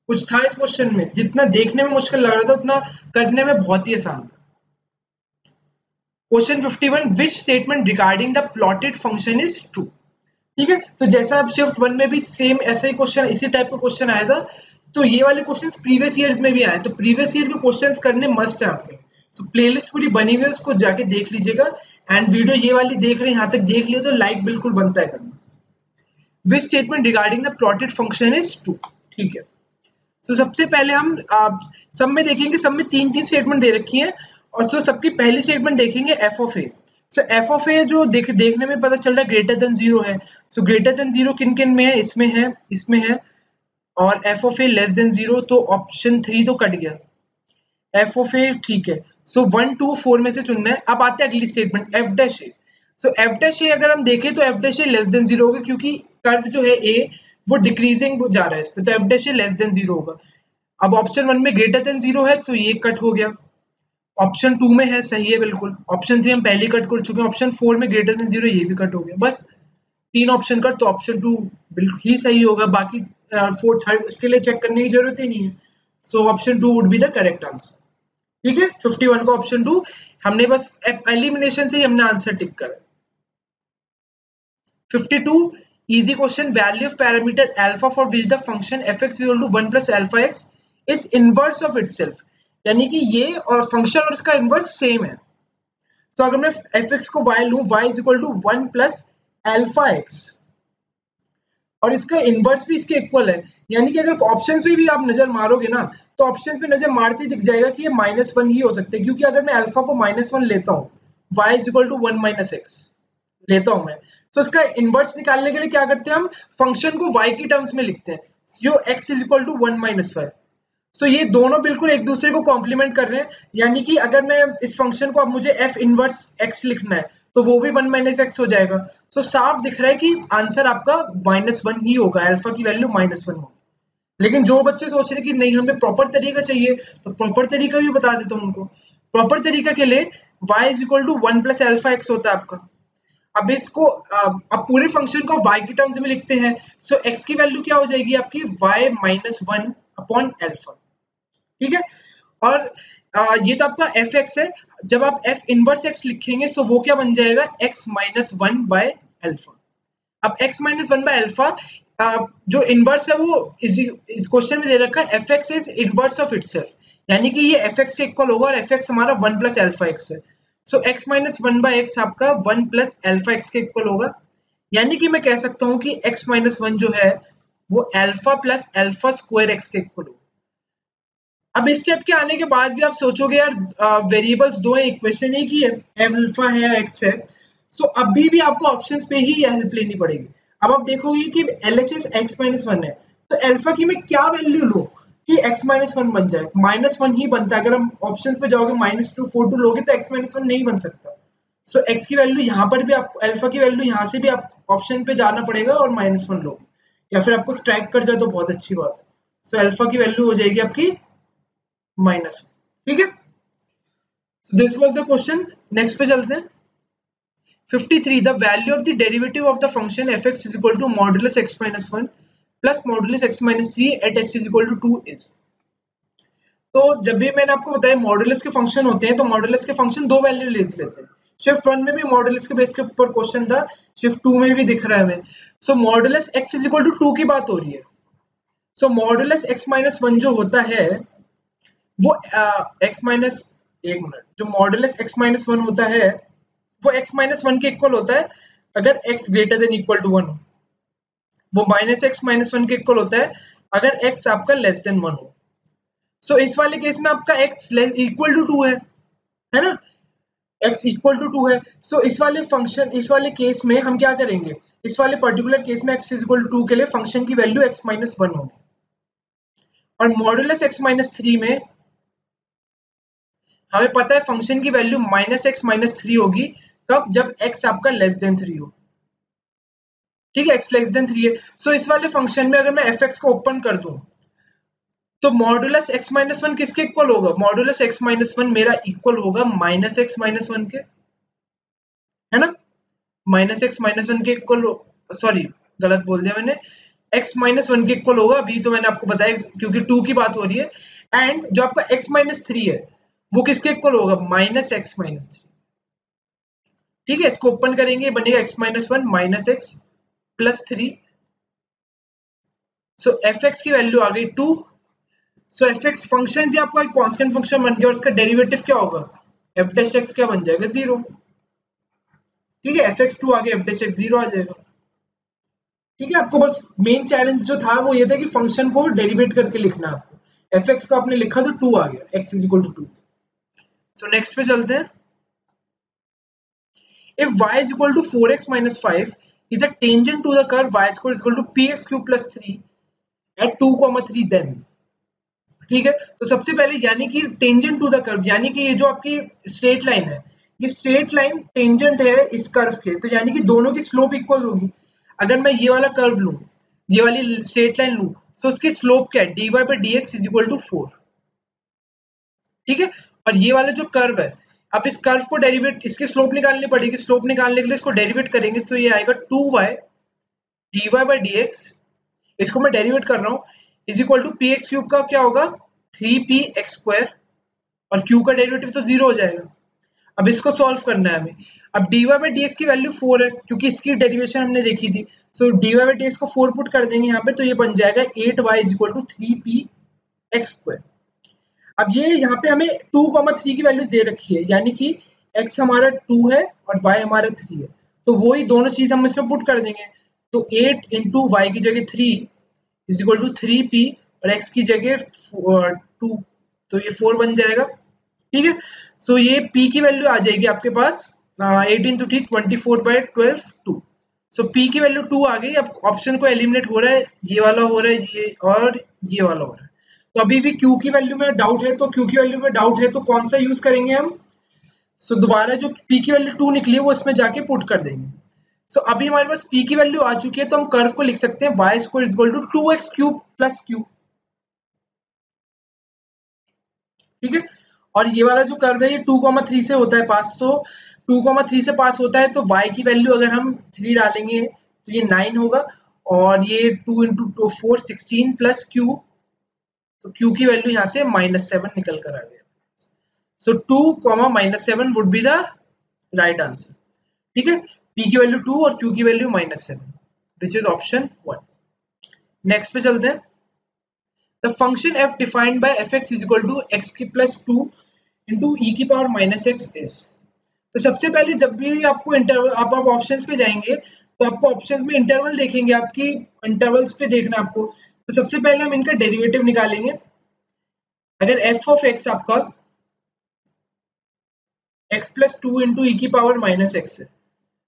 कुछ था इस क्वेश्चन में, जितना देखने में मुश्किल लग रहा था उतना करने में बहुत ही आसान था। Question 51, which statement regarding the plotted function is true. ठीक है, तो जैसा अब शिफ्ट 1 में भी सेम ऐसा ही क्वेश्चन, इसी टाइप का क्वेश्चन आया था, तो ये वाले क्वेश्चंस प्रीवियस ईयर्स में भी आए, तो प्रीवियस ईयर के क्वेश्चंस करने मस्ट है आपके। सो प्लेलिस्ट पूरी बनी हुई है, उसको जाके देख लीजिएगा, एंड वीडियो ये वाली देख रहे हैं यहाँ तक देख लियो तो लाइक बिल्कुल बनता है करना। Which statement regarding the plotted function is true. ठीक है, तो सबसे पहले हम सब में देखेंगे, सब में 3 स्टेटमेंट दे रखी है, और सो सबकी पहली स्टेटमेंट देखेंगे F of A. So F of A जो देखने में पता चल रहा है ग्रेटर देन 0 है, सो ग्रेटर देन 0 किन किन में है? इसमें है, इसमें है, और F of A less than 0, तो ऑप्शन 3 तो कट गया, एफ ऑफ ए। ठीक है, सो 1 2 4 में से चुनना है। अब आते हैं अगली स्टेटमेंट एफ डैश ए। सो एफ डैश ए अगर हम देखें तो एफ डैश ए लेस देन 0 होगा, क्योंकि कर्व जो है ए वो डिक्रीजिंग जा रहा है इस पे, तो एफ डैश ए लेस देन 0 होगा। अब ऑप्शन 1 में ग्रेटर देन 0 है, तो ये कट हो गया। ऑप्शन 2 में है, सही है बिल्कुल। ऑप्शन 3 हम पहले कट कर चुके हैं। ऑप्शन 4 में ग्रेटर देन 0, ये भी कट हो गया। बस 3 ऑप्शन कट, तो ऑप्शन 2 बिल्कुल ही सही होगा, बाकी 4 थर्ड इसके लिए चेक करने की जरूरत ही नहीं है। So option 2 would be the correct answer. ठीक है, 51 का ऑप्शन 2, हमने बस एलिमिनेशन से ही हमने आंसर टिक करा। 52, easy question, value of parameter alpha for which the function fx equal to 1 plus alpha x is inverse of itself, यानी कि ये और फंक्शन और इसका इनवर्स सेम है। तो अगर मैं fx को y लूं, y is equal to 1 plus alpha x, और इसका इनवर्स भी इसके इक्वल है, यानी कि अगर ऑप्शंस में भी आप नजर मारोगे ना, तो ऑप्शंस में नजर मारते दिख जाएगा कि ये -1 ही हो सकते हैं, क्योंकि अगर मैं अल्फा को -1 लेता हूँ, y is equal to 1 minus x लेता हूं मैं, तो इसका इनवर्स निकालने के लिए क्या करते हैं हम? फंक्शन को y की टर्म्स में लिखते हैं, जो x is equal to 1 minus 5। So ये दोनों बिल्कुल एक दूसरे को कॉम्प्लीमेंट कर रहे हैं, यानी कि अगर मैं इस फंक्शन को, अब मुझे f इनवर्स x लिखना है, तो वो भी 1 माइनस x हो जाएगा। सो साफ दिख रहा है कि आंसर आपका -1 ही होगा, अल्फा की वैल्यू -1 होगी। लेकिन जो बच्चे सोच रहे कि नहीं हमें प्रॉपर तरीका चाहिए, तो प्रॉपर तरीका भी बता देता हूं उनको। प्रॉपर तरीका के लिए y is equal to 1 plus alpha x होता है आपका। अब इसको अब पूरे फंक्शन को y की टर्म्स में लिखते हैं, सो x की वैल्यू क्या हो जाएगी आपकी? y minus 1 upon alpha. ठीक है, और ये तो आपका fx है। जब आप f इनवर्स x लिखेंगे, सो वो क्या बन जाएगा? x minus 1 by alpha. अब x माइनस 1 बाय अल्फा, जो इनवर्स है वो इस क्वेश्चन में दे रखा है fx is inverse of itself, यानी कि ये fx से इक्वल होगा, और fx हमारा 1 प्लस अल्फा x है। सो x माइनस 1 बाय x आपका 1 प्लस अल्फा x के इक्वल होगा, यानी कि मैं कह सकता हूँ कि x माइनस 1 जो है वो alpha plus alpha square x के इक्वल होगा। अब इस स्टेप के आने के बाद भी आप सोचोगे यार वेरिएबल्स दो हैं, इक्वेशन एक ही है, अल्फा है या x है, सो अभी भी आपको ऑप्शंस पे ही हेल्प लेनी पड़ेगी। अब आप देखोगे कि LHS x माइनस 1 है, तो अल्फा की मैं क्या वैल्यू लूं कि x माइनस 1 बन जाए? -1 ही बनता है। अगर हम ऑप्शंस पे जाओगे -2 4 2 लोगे, तो x माइनस 1 नहीं बन सकता। सो x की वैल्यू यहाँ पर भी, आप अल्फा की वैल्यू यहाँ से भी आप ऑप्शन पे जाना पड़ेगा और -1 लोगे, या फिर आपको स्ट्राइक कर जाए तो बहुत अच्छी बात है। सो अल्फा की वैल्यू हो जाएगी आपकी -1। ठीक है, this was the question. Next पे चलते हैं। 53, the value of the derivative of the function fx is equal to modulus x minus 1 plus modulus x minus 3 at x is equal to 2 is. तो जब भी मैंने आपको बताया मॉडुलस के फंक्शन होते हैं, तो मॉडुलस के फंक्शन दो वैल्यू ले लेते हैं। शिफ्ट 1 में भी मॉडुलस के बेस के ऊपर क्वेश्चन था, शिफ्ट 2 में भी दिख रहा है हमें। So modulus x is equal to 2 की बात हो रही है। सो मॉडुलस x माइनस 1 जो होता है वो x माइनस, एक मिनट, जो मॉडुलस x माइनस 1 होता है वो x माइनस 1 के इक्वल होता है अगर x greater than equal to 1 हो। वो माइनस x माइनस 1 के इक्वल होता है अगर x आपका लेस देन 1 हो। सो इस वाले केस में आपका x इक्वल टू 2 है ना, x इक्वल टू 2 है। सो इस वाले फंक्शन, इस वाले केस में हम क्या करेंगे? इस वाले पर्टिकुलर केस में x इक्वल टू 2 के लिए फंक्शन की वैल्यू x माइनस 1 होगी, और मॉडुलस x माइनस 3 में हमें पता है फंक्शन की वैल्यू -x -3 होगी, कब? जब x आपका लेस देन 3 हो। ठीक है, x लेस देन 3 है। सो इस वाले फंक्शन में अगर मैं fx को ओपन कर दूं तो मॉडुलस x माइनस वन किसके इक्वल होगा? मॉडुलस x माइनस वन मेरा इक्वल होगा -x माइनस वन के, है ना? -x माइनस वन के इक्वल, सॉरी गलत बोल दिया मैंने, x माइनस वन के इक्वल होगा। अभी तो मैंने आपको बताया क्योंकि 2 की बात हो रही है। एंड जो आपका x माइनस थ्री है वो किसके इक्वल होगा? -x minus three. ठीक है, इसको ओपन करेंगे, बनेगा x minus one -x plus three. So fx की वैल्यू आ गई 2। सो fx फंक्शन जी आपका एक कांस्टेंट फंक्शन बन गया और उसका डेरिवेटिव क्या होगा? f डैश x क्या बन जाएगा? 0। ठीक है, fx 2 आ गया, f डैश x 0 आ जाएगा। ठीक है, आपको बस मेन चैलेंज जो था वो ये था कि फंक्शन को डेरिवेट करके लिखना है आपको। fx को आपने लिखा तो 2 आ गया, x is equal to 2। So next पे चलते हैं। If y is equal to 4x minus 5 is a tangent to the curve y square is equal to px cube plus 3 at 2, 3 then। ठीक है, तो सबसे पहले यानी कि टेंजेंट टू द कर्व, यानी कि ये जो आपकी स्ट्रेट लाइन है, ये स्ट्रेट लाइन टेंजेंट है इस कर्व के, तो यानी कि दोनों की स्लोप इक्वल होगी। अगर मैं ये वाला कर्व लूं, ये वाली स्ट्रेट लाइन लूं, तो उसकी स्लोप क्या है? dy by dx is equal to 4। ठीक है, और ये वाला जो कर्व है, अब इस कर्व को डेरिवेट, इसकी स्लोप निकालनी पड़ेगी। स्लोप निकालने के लिए इसको डेरिवेट करेंगे, तो ये आएगा 2y dy by dx, इसको मैं डेरिवेट कर रहा हूँ, is equal to p x cube का क्या होगा? 3px स्क्वायर, और q का डेरिवेटिव तो 0 हो जाएगा। अब इसको सॉल्व करना है हमें। अब dy by dx की वैल्यू 4 है क्योंकि इसकी डेरिवेशन हमने देखी थी। सो dy by dx को 4 पुट कर देंगे यहाँ पे, तो ये बन जाएगा 8y is equal to 3px square. अब ये यहाँ पे हमें 2, 3 की वैल्यूज दे रखी है, यानी कि x हमारा 2 है और y हमारा 3 है, तो वही दोनों चीज हम इसमें पुट कर देंगे। तो 8 इंटू वाई की जगह 3 इज इक्वल टू 3p और x की जगह 2, तो ये 4 बन जाएगा। ठीक है, सो ये p की वैल्यू आ जाएगी आपके पास 8 इंटू 3 24/12 2। सो p की वैल्यू 2 आ गई। अब ऑप्शन को एलिमिनेट हो रहा है, ये वाला हो रहा है, ये और ये वाला हो रहा है। तो अभी भी q की वैल्यू में डाउट है, तो q की वैल्यू में डाउट है तो कौन सा यूज करेंगे हम? सो दोबारा जो p की वैल्यू 2 निकली है वो इसमें जाके पुट कर देंगे। सो अभी हमारे पास p की वैल्यू आ चुकी है, तो हम कर्व को लिख सकते हैं y square is equal to 2x cube plus q। ठीक है, और ये वाला जो कर्व है ये 2, 3 से होता है पास, तो 2, 3 से पास होता है, तो y की वैल्यू अगर हम 3 डालेंगे तो ये 9 होगा, और ये 2 इंटू 4 16 प्लस q, तो q की वैल्यू यहाँ से -7 निकल कर आ गया। सो 2, -7 would be the right answer. ठीक है, p की वैल्यू 2 और q की value -7, which is option 1। Next पे चलते हैं। The function f defined by fx is equal to x की plus 2 into e की पावर -x is। तो सबसे पहले जब भी आपको इंटरवल, आप ऑप्शंस पे जाएंगे तो आपको ऑप्शंस में इंटरवल देखेंगे, आपकी इंटरवल्स पे देखना आपको। तो सबसे पहले हम इनका डेरिवेटिव निकालेंगे। अगर f ऑफ x आपका x प्लस 2 इंटू ई की पावर -x है,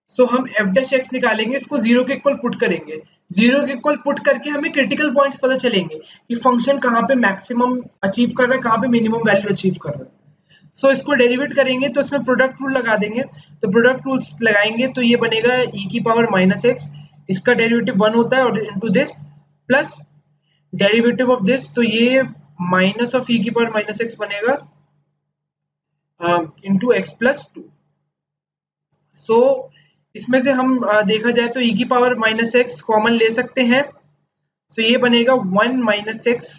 सो हम f डैश x निकालेंगे, इसको 0 के इक्वल पुट करेंगे। 0 के इक्वल पुट करके हमें क्रिटिकल पॉइंट्स पता चलेंगे कि फंक्शन कहाँ पे मैक्सिमम अचीव कर रहा है, कहाँ पे मिनिमम वैल्यू अचीव कर रहा है। सो इसको डेरिवेट करेंगे तो इसमें प्रोडक्ट रूल लगा देंगे। तो प्रोडक्ट रूल्स लगाएंगे तो ये बनेगा e की पावर -x, इसका डेरिवेटिव 1 होता है, और into this plus derivative of this, तो ये माइनस ऑफ e की पावर -x बनेगा इनटू x प्लस 2। सो इसमें से हम देखा जाए तो e की पावर -x कॉमन ले सकते हैं, सो ये बनेगा 1 -x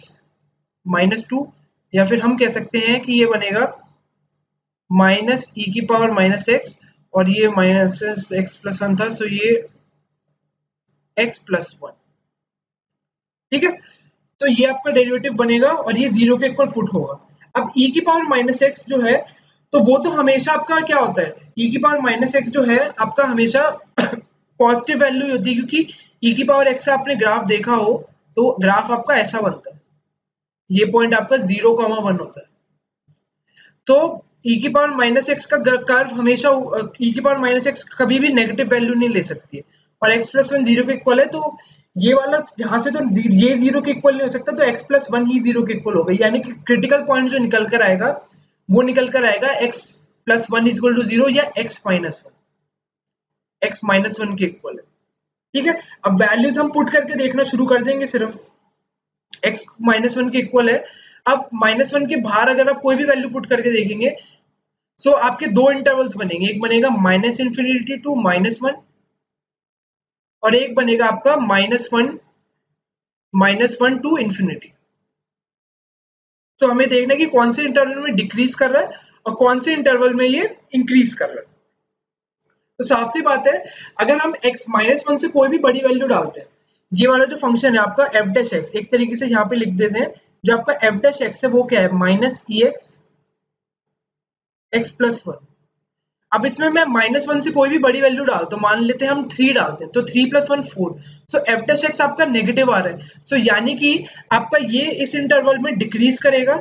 -2, या फिर हम कह सकते हैं कि ये बनेगा माइनस e की पावर -x, और ये -x प्लस 1 था, सो ये x प्लस 1। ठीक है, तो ये आपका डेरिवेटिव बनेगा और ये 0 के इक्वल पुट होगा। अब e की पावर -x जो है, तो वो तो हमेशा आपका क्या होता है, e की पावर -x जो है आपका हमेशा पॉजिटिव वैल्यू होती है, क्योंकि e की पावर x का आपने ग्राफ देखा हो तो ग्राफ आपका ऐसा बनता है, ये पॉइंट आपका 0,1 होता है। तो e की पावर -x का कर्व हमेशा e की पावर -x कभी भी नेगेटिव वैल्यू नहीं ले सकती है, और x प्लस 1 0 के इक्वल है, तो ये वाला यहाँ से तो ये 0 के इक्वल नहीं हो सकता, तो x प्लस 1 ही 0 के इक्वल होगा, यानी कि क्रिटिकल पॉइंट जो निकल कर आएगा वो निकल कर आएगा x plus 1 is equal to 0 या x माइनस 1, x माइनस 1 के इक्वल है। ठीक है, अब वैल्यूज हम पुट करके देखना शुरू कर देंगे। सिर्फ x माइनस 1 के इक्वल है। अब माइनस 1 के बाहर अगर आप कोई भी वैल्यू पुट करके देखेंगे, सो आपके दो इंटरवल्स बनेंगे, एक बनेगा माइनस इन्फिनिटी टू माइनस 1 और एक बनेगा आपका माइनस वन टू इन्फिनिटी। तो हमें देखना है कि कौन से इंटरवल में डिक्रीज कर रहा है और कौन से इंटरवल में ये इंक्रीज कर रहा है। तो साफ सी बात है, अगर हम x माइनस 1 से कोई भी बड़ी वैल्यू डालते हैं, ये वाला जो फंक्शन है आपका एफ डैश एक्स, एक तरीके से यहाँ पे लिख देते हैं, जो आपका एफ डैश एक्स है वो क्या है, माइनस ई एक्स प्लस 1। अब इसमें मैं माइनस 1 से कोई भी बड़ी वैल्यू डालता हूँ, मान लेते हैं हम 3 डालते हैं, तो 3 प्लस 1 4, सो एफ डैश एक्स आपका नेगेटिव आ रहा है, सो यानी कि आपका ये इस इंटरवल में डिक्रीज करेगा।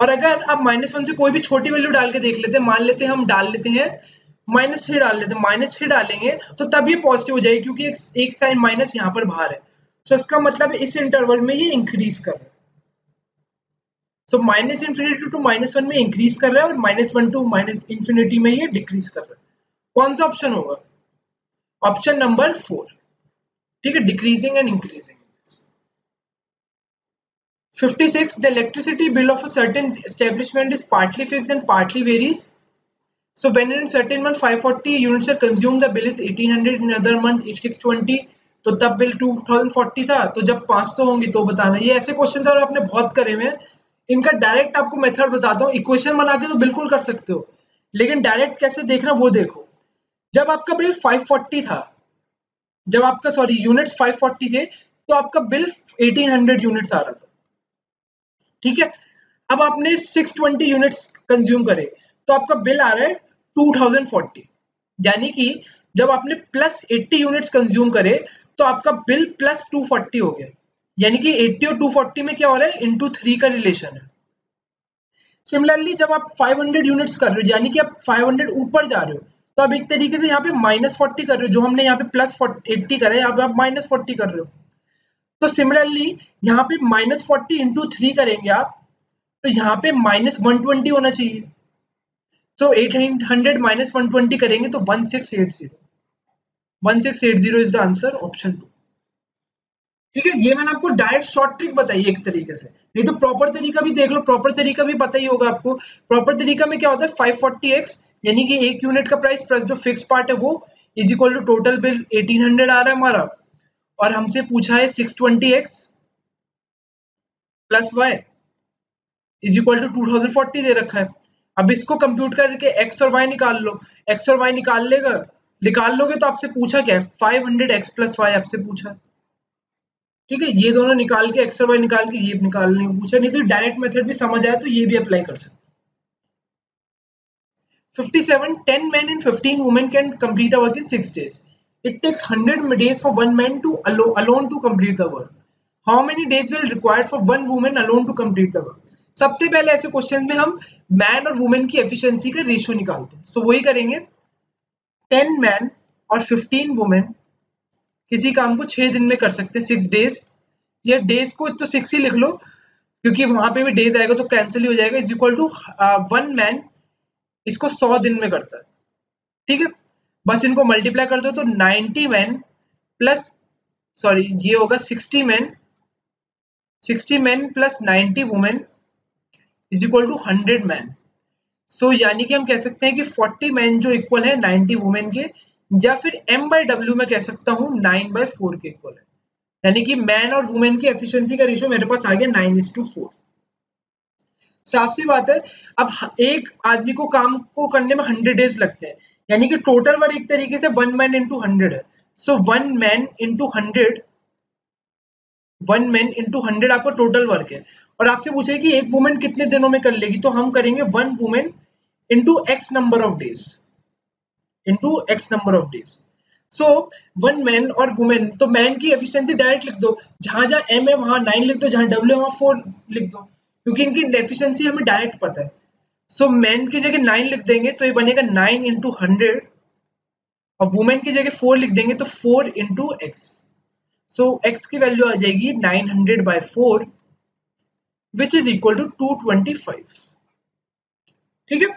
और अगर आप माइनस 1 से कोई भी छोटी वैल्यू डाल के देख लेते हैं, मान लेते हैं हम डाल लेते हैं माइनस 3 डाल लेते हैं, माइनस 3 डालेंगे तो तब ये पॉजिटिव हो जाएगी क्योंकि एक साइन माइनस यहाँ पर बाहर है, सो इसका मतलब इस इंटरवल में ये इंक्रीज कर रहा है। So minus infinity to minus 1 में इंक्रीज कर रहा है और माइनस 1 टू माइनस इन्फिनिटी में ये डिक्रीज कर रहा है। कौन सा ऑप्शन होगा, ऑप्शन नंबर 4। ठीक है, decreasing and increasing. 56, the electricity bill of a certain establishment is partly fixed and partly varies. So when in certain month 540 units are consumed, the bill is 1800, in other month 620, तो तब bill 2040 था, तो जब 500 होंगी तो बताना। ये ऐसे क्वेश्चन था और आपने बहुत करे हुए हैं। इनका डायरेक्ट आपको मेथड बताता हूँ, इक्वेशन बना के तो बिल्कुल कर सकते हो, लेकिन डायरेक्ट कैसे देखना वो देखो। जब आपका बिल 540 था, जब आपका सॉरी यूनिट्स 540 थे, तो आपका बिल 1800 यूनिट्स आ रहा था। ठीक है, अब आपने 620 यूनिट्स कंज्यूम करे तो आपका बिल आ रहा है 2040, यानी कि जब आपने प्लस 80 यूनिट्स कंज्यूम करे तो आपका बिल प्लस 240 हो गया, यानी कि 80 और 240 में क्या हो रहा है, इंटू 3 का रिलेशन है। सिमिलरली जब आप 500 यूनिट्स कर रहे हो, यानी कि आप 500 ऊपर जा रहे हो, तो आप एक तरीके से यहाँ पे माइनस 40 कर रहे हो, जो हमने यहाँ पे प्लस 80 करा है, यहाँ पे आप माइनस 40 कर रहे हो। तो सिमिलरली यहाँ पे माइनस 40 इंटू 3 करेंगे आप, तो यहाँ पे माइनस 120 होना चाहिए। तो 800 माइनस 120 करेंगे तो 1680 इज द आंसर, ऑप्शन 2। ठीक है, ये मैंने आपको डायरेक्ट शॉर्ट ट्रिक बताई एक तरीके से, नहीं तो प्रॉपर तरीका भी देख लो, प्रॉपर तरीका भी पता ही होगा आपको। प्रॉपर तरीका में क्या होता है, 540x यानी कि एक यूनिट का प्राइस प्लस जो फिक्स पार्ट है वो is equal to total bill 1800 आ रहा है हमारा, और हमसे पूछा है 620x plus y is equal to 2040 दे रखा है। अब इसको कंप्यूट करके x और y निकाल लो, x और y निकाल लोगे तो आपसे पूछा क्या है, 500x प्लस y आपसे पूछा। ठीक है, ये दोनों निकाल के x और y निकाल के ये निकालने को पूछा, नहीं तो डायरेक्ट मेथड भी समझ आए तो ये भी अप्लाई कर सकते। 57, 10 men and 15 women can complete a work in 6 days. It takes 100 days for one man to alone to complete the work. How many days will required for one woman alone to complete the work? सबसे पहले ऐसे questions में हम man और women की efficiency का ratio निकालते हैं। सो वही करेंगे, 10 मैन और 15 वुमेन किसी काम को 6 दिन में कर सकते हैं, 6 डेज, या डेज को तो 6 ही लिख लो क्योंकि वहां पे भी डेज आएगा तो कैंसिल ही हो जाएगा, is equal to one man इसको 100 दिन में करता है। ठीक है, बस इनको मल्टीप्लाई कर दो तो 90 मैन प्लस सॉरी ये होगा 60 man plus 90 women is equal to 100 man. So यानी कि हम कह सकते हैं कि 40 मैन जो इक्वल है 90 वुमेन के, या फिर m/w में कह सकता हूँ 9/4 के इक्वल है, यानी कि मैन और वुमेन की एफिशिएंसी का रेशियो मेरे पास आ गया 9:4। साफ सी बात है, अब एक आदमी को काम को करने में 100 डेज लगते हैं, यानी कि टोटल वर्क एक तरीके से 1 मैन इंटू 100 है। सो 1 मैन इंटू 100 आपका टोटल वर्क है, और आपसे पूछे कि एक वुमेन कितने दिनों में कर लेगी, तो हम करेंगे 1 women into x number of days so 1 man और वुमेन, तो मैन की एफिशिएंसी डायरेक्ट लिख दो, जहां जहां m है वहां 9 लिख दो, जहां w है वहां 4 लिख दो, क्योंकि इनकी एफिशिएंसी हमें डायरेक्ट पता है। सो मैन की जगह 9 लिख देंगे तो ये बनेगा 9 इंटू 100, और वुमेन की जगह 4 लिख देंगे तो 4 इंटू एक्स। सो x की वैल्यू आ जाएगी 900/4 विच इज इक्वल टू 225। ठीक है,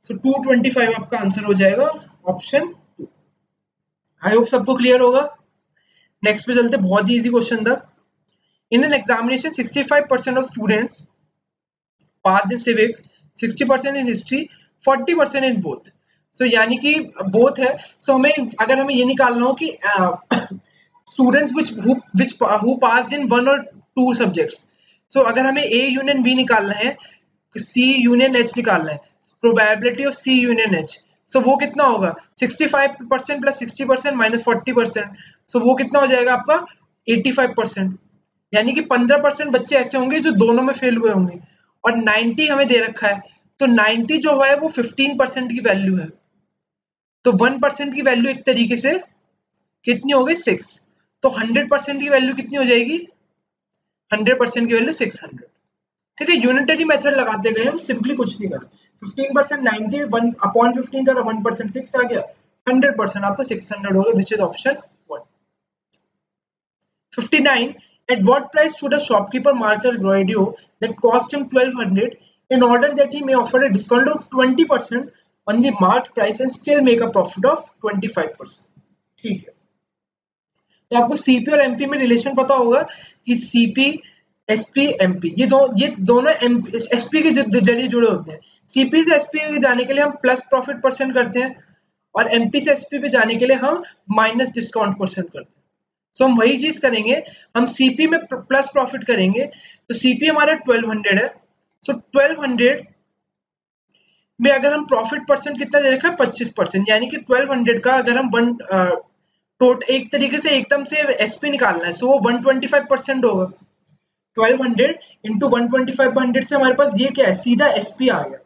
सो 225 आपका आंसर हो जाएगा ऑप्शन 2। आई होप सबको क्लियर होगा। नेक्स्ट पे चलते, बहुत ही इजी क्वेश्चन था। In an examination 65% of students passed in civics, 60% in history, 40% in both. So यानी कि बोथ है, सो हमें अगर हमें ये निकालना हो कि students which who passed in one or two subjects, सो अगर हमें A यूनियन B निकालना है, C यूनियन H निकालना है, probability of C union H, सो वो कितना होगा 65% प्लस 60% माइनस 40%, सो वो कितना हो जाएगा आपका 85%। यानी कि 15% बच्चे ऐसे होंगे जो दोनों में फेल हुए होंगे, और 90 हमें दे रखा है, तो 90 जो है वो 15% की वैल्यू है, तो 1% की वैल्यू एक तरीके से कितनी हो गई 6, तो 100% की वैल्यू कितनी हो जाएगी, 100% की वैल्यू 600। ठीक है, यूनिटरी मेथड लगाते गए हम, सिंपली कुछ नहीं करा, 15% 90 1 अपॉन 15 करा, 1% 6 आ गया, 100% आपको 600 होगा, विच is option 1। 59. At what price should a shopkeeper mark a radio that cost him 1200 in order that he may offer a discount of 20% on the marked price and still make a profit of 25%? ठीक है, तो आपको CP और MP में relation पता होगा कि CP SP MP ये दोनों एसपी के जरिए जुड़े होते हैं। सीपी से एसपी पे जाने के लिए हम प्लस प्रॉफिट परसेंट करते हैं, और एमपी से एसपी पे जाने के लिए हम माइनस डिस्काउंट परसेंट करते हैं। सो हम वही चीज करेंगे, हम सीपी में प्लस प्रॉफिट करेंगे, तो सीपी हमारा 1200 है, सो 1200 में अगर हम प्रॉफिट परसेंट कितना दे रखा है 25%, यानी कि 1200 का अगर हम एक तरीके से एकदम से एसपी निकालना है, सो वो 125% होगा। 1200 इंटू 125/100 से हमारे पास ये क्या है, सीधा एसपी आ गया,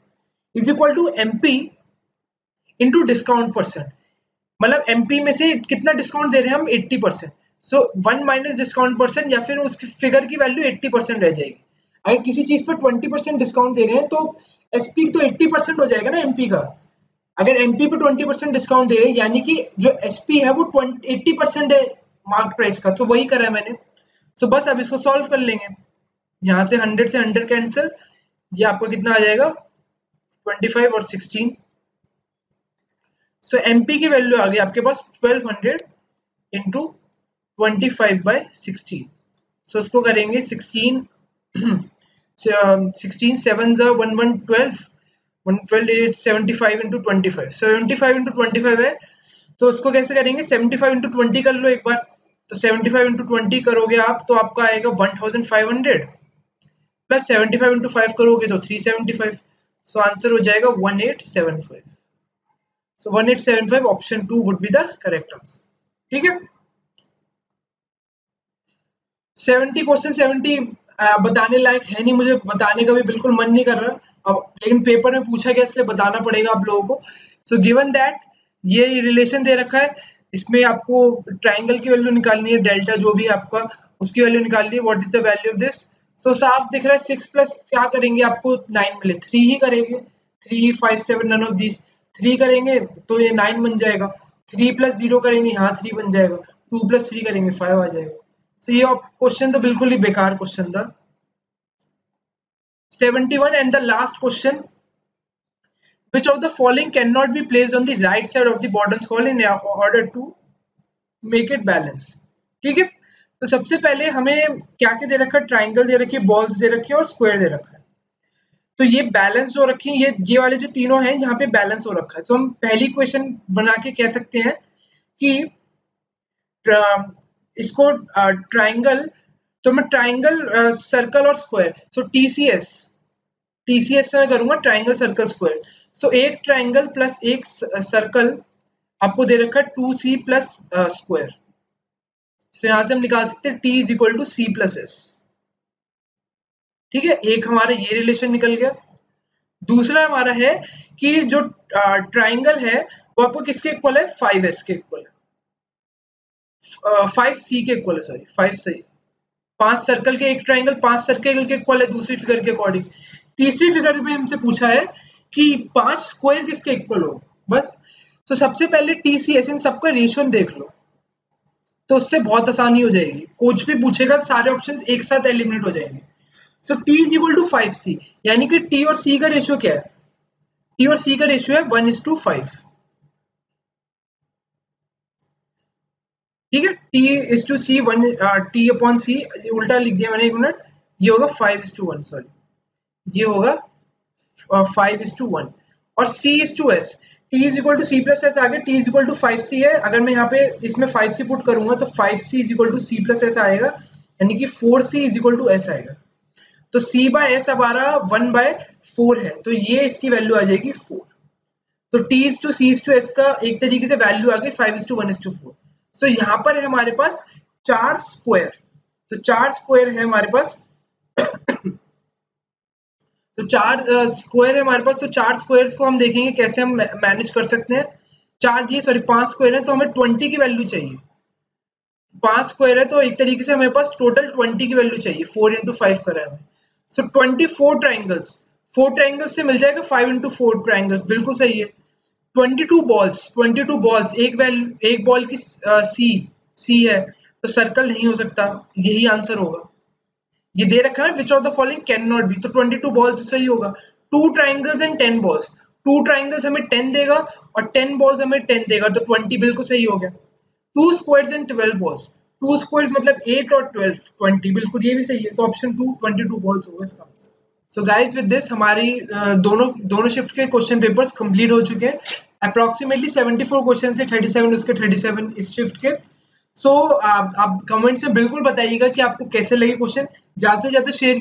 is equal to MP into discount percent, मतलब एमपी में से कितना डिस्काउंट दे रहे हैं हम 80%, सो 1 माइनस डिस्काउंट परसेंट, या फिर उसकी फिगर की वैल्यू 80% रह जाएगी। अगर किसी चीज पर 20% डिस्काउंट दे रहे हैं तो एसपी तो 80% हो जाएगा ना एमपी का। अगर एमपी पे 20% डिस्काउंट दे रहे हैं, यानी कि जो एसपी है वो 80% है मार्क प्राइस का, तो वही करा है मैंने। सो बस अब इसको सॉल्व कर लेंगे, यहाँ से 100 से 100 कैंसिल, ये आपको कितना आ जाएगा 25 और 16, सो एमपी की वैल्यू आ गई आपके पास 1200 इंटू 25/16, सो इसको करेंगे 16 16 7 11 12 8 75 इंटू 25, 75 इंटू 25 है, तो उसको कैसे करेंगे 75 इंटू 20 कर लो एक बार, तो 75 इंटू 20 करोगे आप तो आपका आएगा 1500 प्लस 75 इंटू 5 करोगे तो 375, सो आंसर हो जाएगा 1875। सो 1875 option 2 would be the correct answer. ठीक है, 70 क्वेश्चन 70 बताने लायक है नहीं, मुझे बताने का भी बिल्कुल मन नहीं कर रहा अब, लेकिन पेपर में पूछा गया इसलिए बताना पड़ेगा आप लोगों को। सो गिवन दैट ये रिलेशन दे रखा है, इसमें आपको ट्राइंगल की वैल्यू निकालनी है, डेल्टा जो भी आपका उसकी वैल्यू निकालनी है, what is the value of this. So साफ दिख रहा है 6 प्लस क्या करेंगे आपको 9 मिले, 3 ही करेंगे, 3 5 7 नन ऑफ दिस, 3 करेंगे तो ये 9 बन जाएगा, 3 प्लस 0 करेंगे यहाँ 3 बन जाएगा, 2 प्लस 3 करेंगे 5 आ जाएगा। तो ये क्वेश्चन तो बिल्कुल ही बेकार क्वेश्चन था। 71 and the last question, which of the following cannot be placed on the right side of the bottom scroll in order to make it balance। ठीक है, तो सबसे पहले हमें क्या क्या दे रखा है, ट्राइंगल दे रखी है, बॉल्स दे रखी है और स्क्वायर दे रखा है, तो ये बैलेंस हो रखी है, ये वाले जो तीनों हैं यहाँ पे बैलेंस हो रखा है। तो हम पहली क्वेश्चन बना के कह सकते हैं कि इसको ट्राइंगल, तो मैं ट्राइंगल सर्कल और स्क्वायर, सो टीसीएस से मैं करूंगा ट्राइंगल सर्कल स्क्वायर। सो एक ट्राइंगल प्लस एक सर्कल आपको दे रखा है 2c प्लस स्क्वायर, सो यहां से हम निकाल सकते हैं t is equal to C plus S. ठीक है, एक हमारा ये रिलेशन निकल गया। दूसरा हमारा है कि जो ट्राइंगल है वो आपको किसके इक्वल है, 5s के इक्वल है, 5c के इक्वल है, सॉरी 5 सही, 5 सर्कल के एक ट्राइंगल 5 सर्कल के इक्वल है दूसरी फिगर के अकॉर्डिंग। तीसरी फिगर में हमसे पूछा है कि 5 स्क्वायर किसके इक्वल हो, बस। तो सबसे पहले टीसीएस इन सबका रेशियो देख लो, तो उससे बहुत आसानी हो जाएगी, कुछ भी पूछेगा सारे ऑप्शंस एक साथ एलिमिनेट हो जाएंगे। So T is equal to 5c, यानी कि टी और सी का रेशियो क्या है, टी और सी का रेशियो है 1:5, ठीक है। T is to C one, T upon C उल्टा लिख दिया मैंने, 1 मिनट, ये होगा 5:1, सॉरी ये होगा 5:1, और C is to S, T is equal to C plus S, आगे T is equal to 5C है, अगर मैं यहाँ पे इसमें 5C पुट करूंगा तो 5C is equal to C plus S आएगा, यानी कि 4C is equal to S आएगा। तो C बाय एस अब आ रहा 1/4 है, तो ये इसकी वैल्यू आ जाएगी 4। तो T इज टू सी इज टू एस का एक तरीके से वैल्यू आ गई 5:1:4। सो यहाँ पर है हमारे पास 4 स्क्वायर, तो 4 स्क्वायर है हमारे पास तो 4 स्क्वायर है हमारे पास, तो 4 स्क्वायर्स को हम देखेंगे कैसे हम मैनेज कर सकते हैं। 5 स्क्वायर है तो हमें 20 की वैल्यू चाहिए, 5 स्क्वायर है तो एक तरीके से हमारे पास टोटल 20 की वैल्यू चाहिए, 4 × 5 करा है हमें। सो 24 ट्राइंगल्स, 4 ट्राइंगल्स से मिल जाएगा 5 × 4 ट्राइंगल्स, बिल्कुल सही है। 22 बॉल्स, एक बॉल की सी है, तो सर्कल नहीं हो सकता, यही आंसर होगा। ये दे रखा है विच of the following can not be, तो 22 बॉल्स सही होगा। 2 ट्राइंगल्स एंड 10 बॉल्स, 2 ट्राइंगल्स हमें 10 देगा और 10 बॉल्स हमें 10 देगा, तो 20 बिल्कुल सही हो गया। 2 स्क्वायर्स एंड 12 बॉल्स, 2 स्क्वायर्स मतलब 8 और 12, 20 बिल्कुल ये भी सही है, तो ऑप्शन 2 22 बॉल्स होगा इसका answer. So guys with this हमारी दोनों शिफ्ट के क्वेश्चन पेपर्स कंप्लीट हो चुके हैं। अप्रोक्सीमेटली 74 क्वेश्चन थे, 37 उसके 37 इस शिफ्ट के। सो आप कमेंट्स में बिल्कुल बताइएगा कि आपको कैसे लगे क्वेश्चन, ज्यादा से ज्यादा शेयर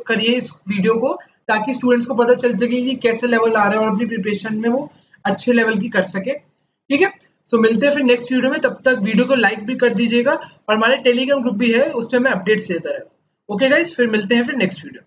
करिए इस वीडियो को, ताकि स्टूडेंट्स को पता चल सके कि कैसे लेवल आ रहा है और अपनी प्रिपरेशन में वो अच्छे लेवल की कर सके, ठीक है। सो मिलते हैं फिर नेक्स्ट वीडियो में, तब तक वीडियो को लाइक भी कर दीजिएगा, और हमारे टेलीग्राम ग्रुप भी है, उसमें मैं अपडेट्स देता रहता हूँ। ओके गाइज, फिर मिलते हैं फिर नेक्स्ट वीडियो।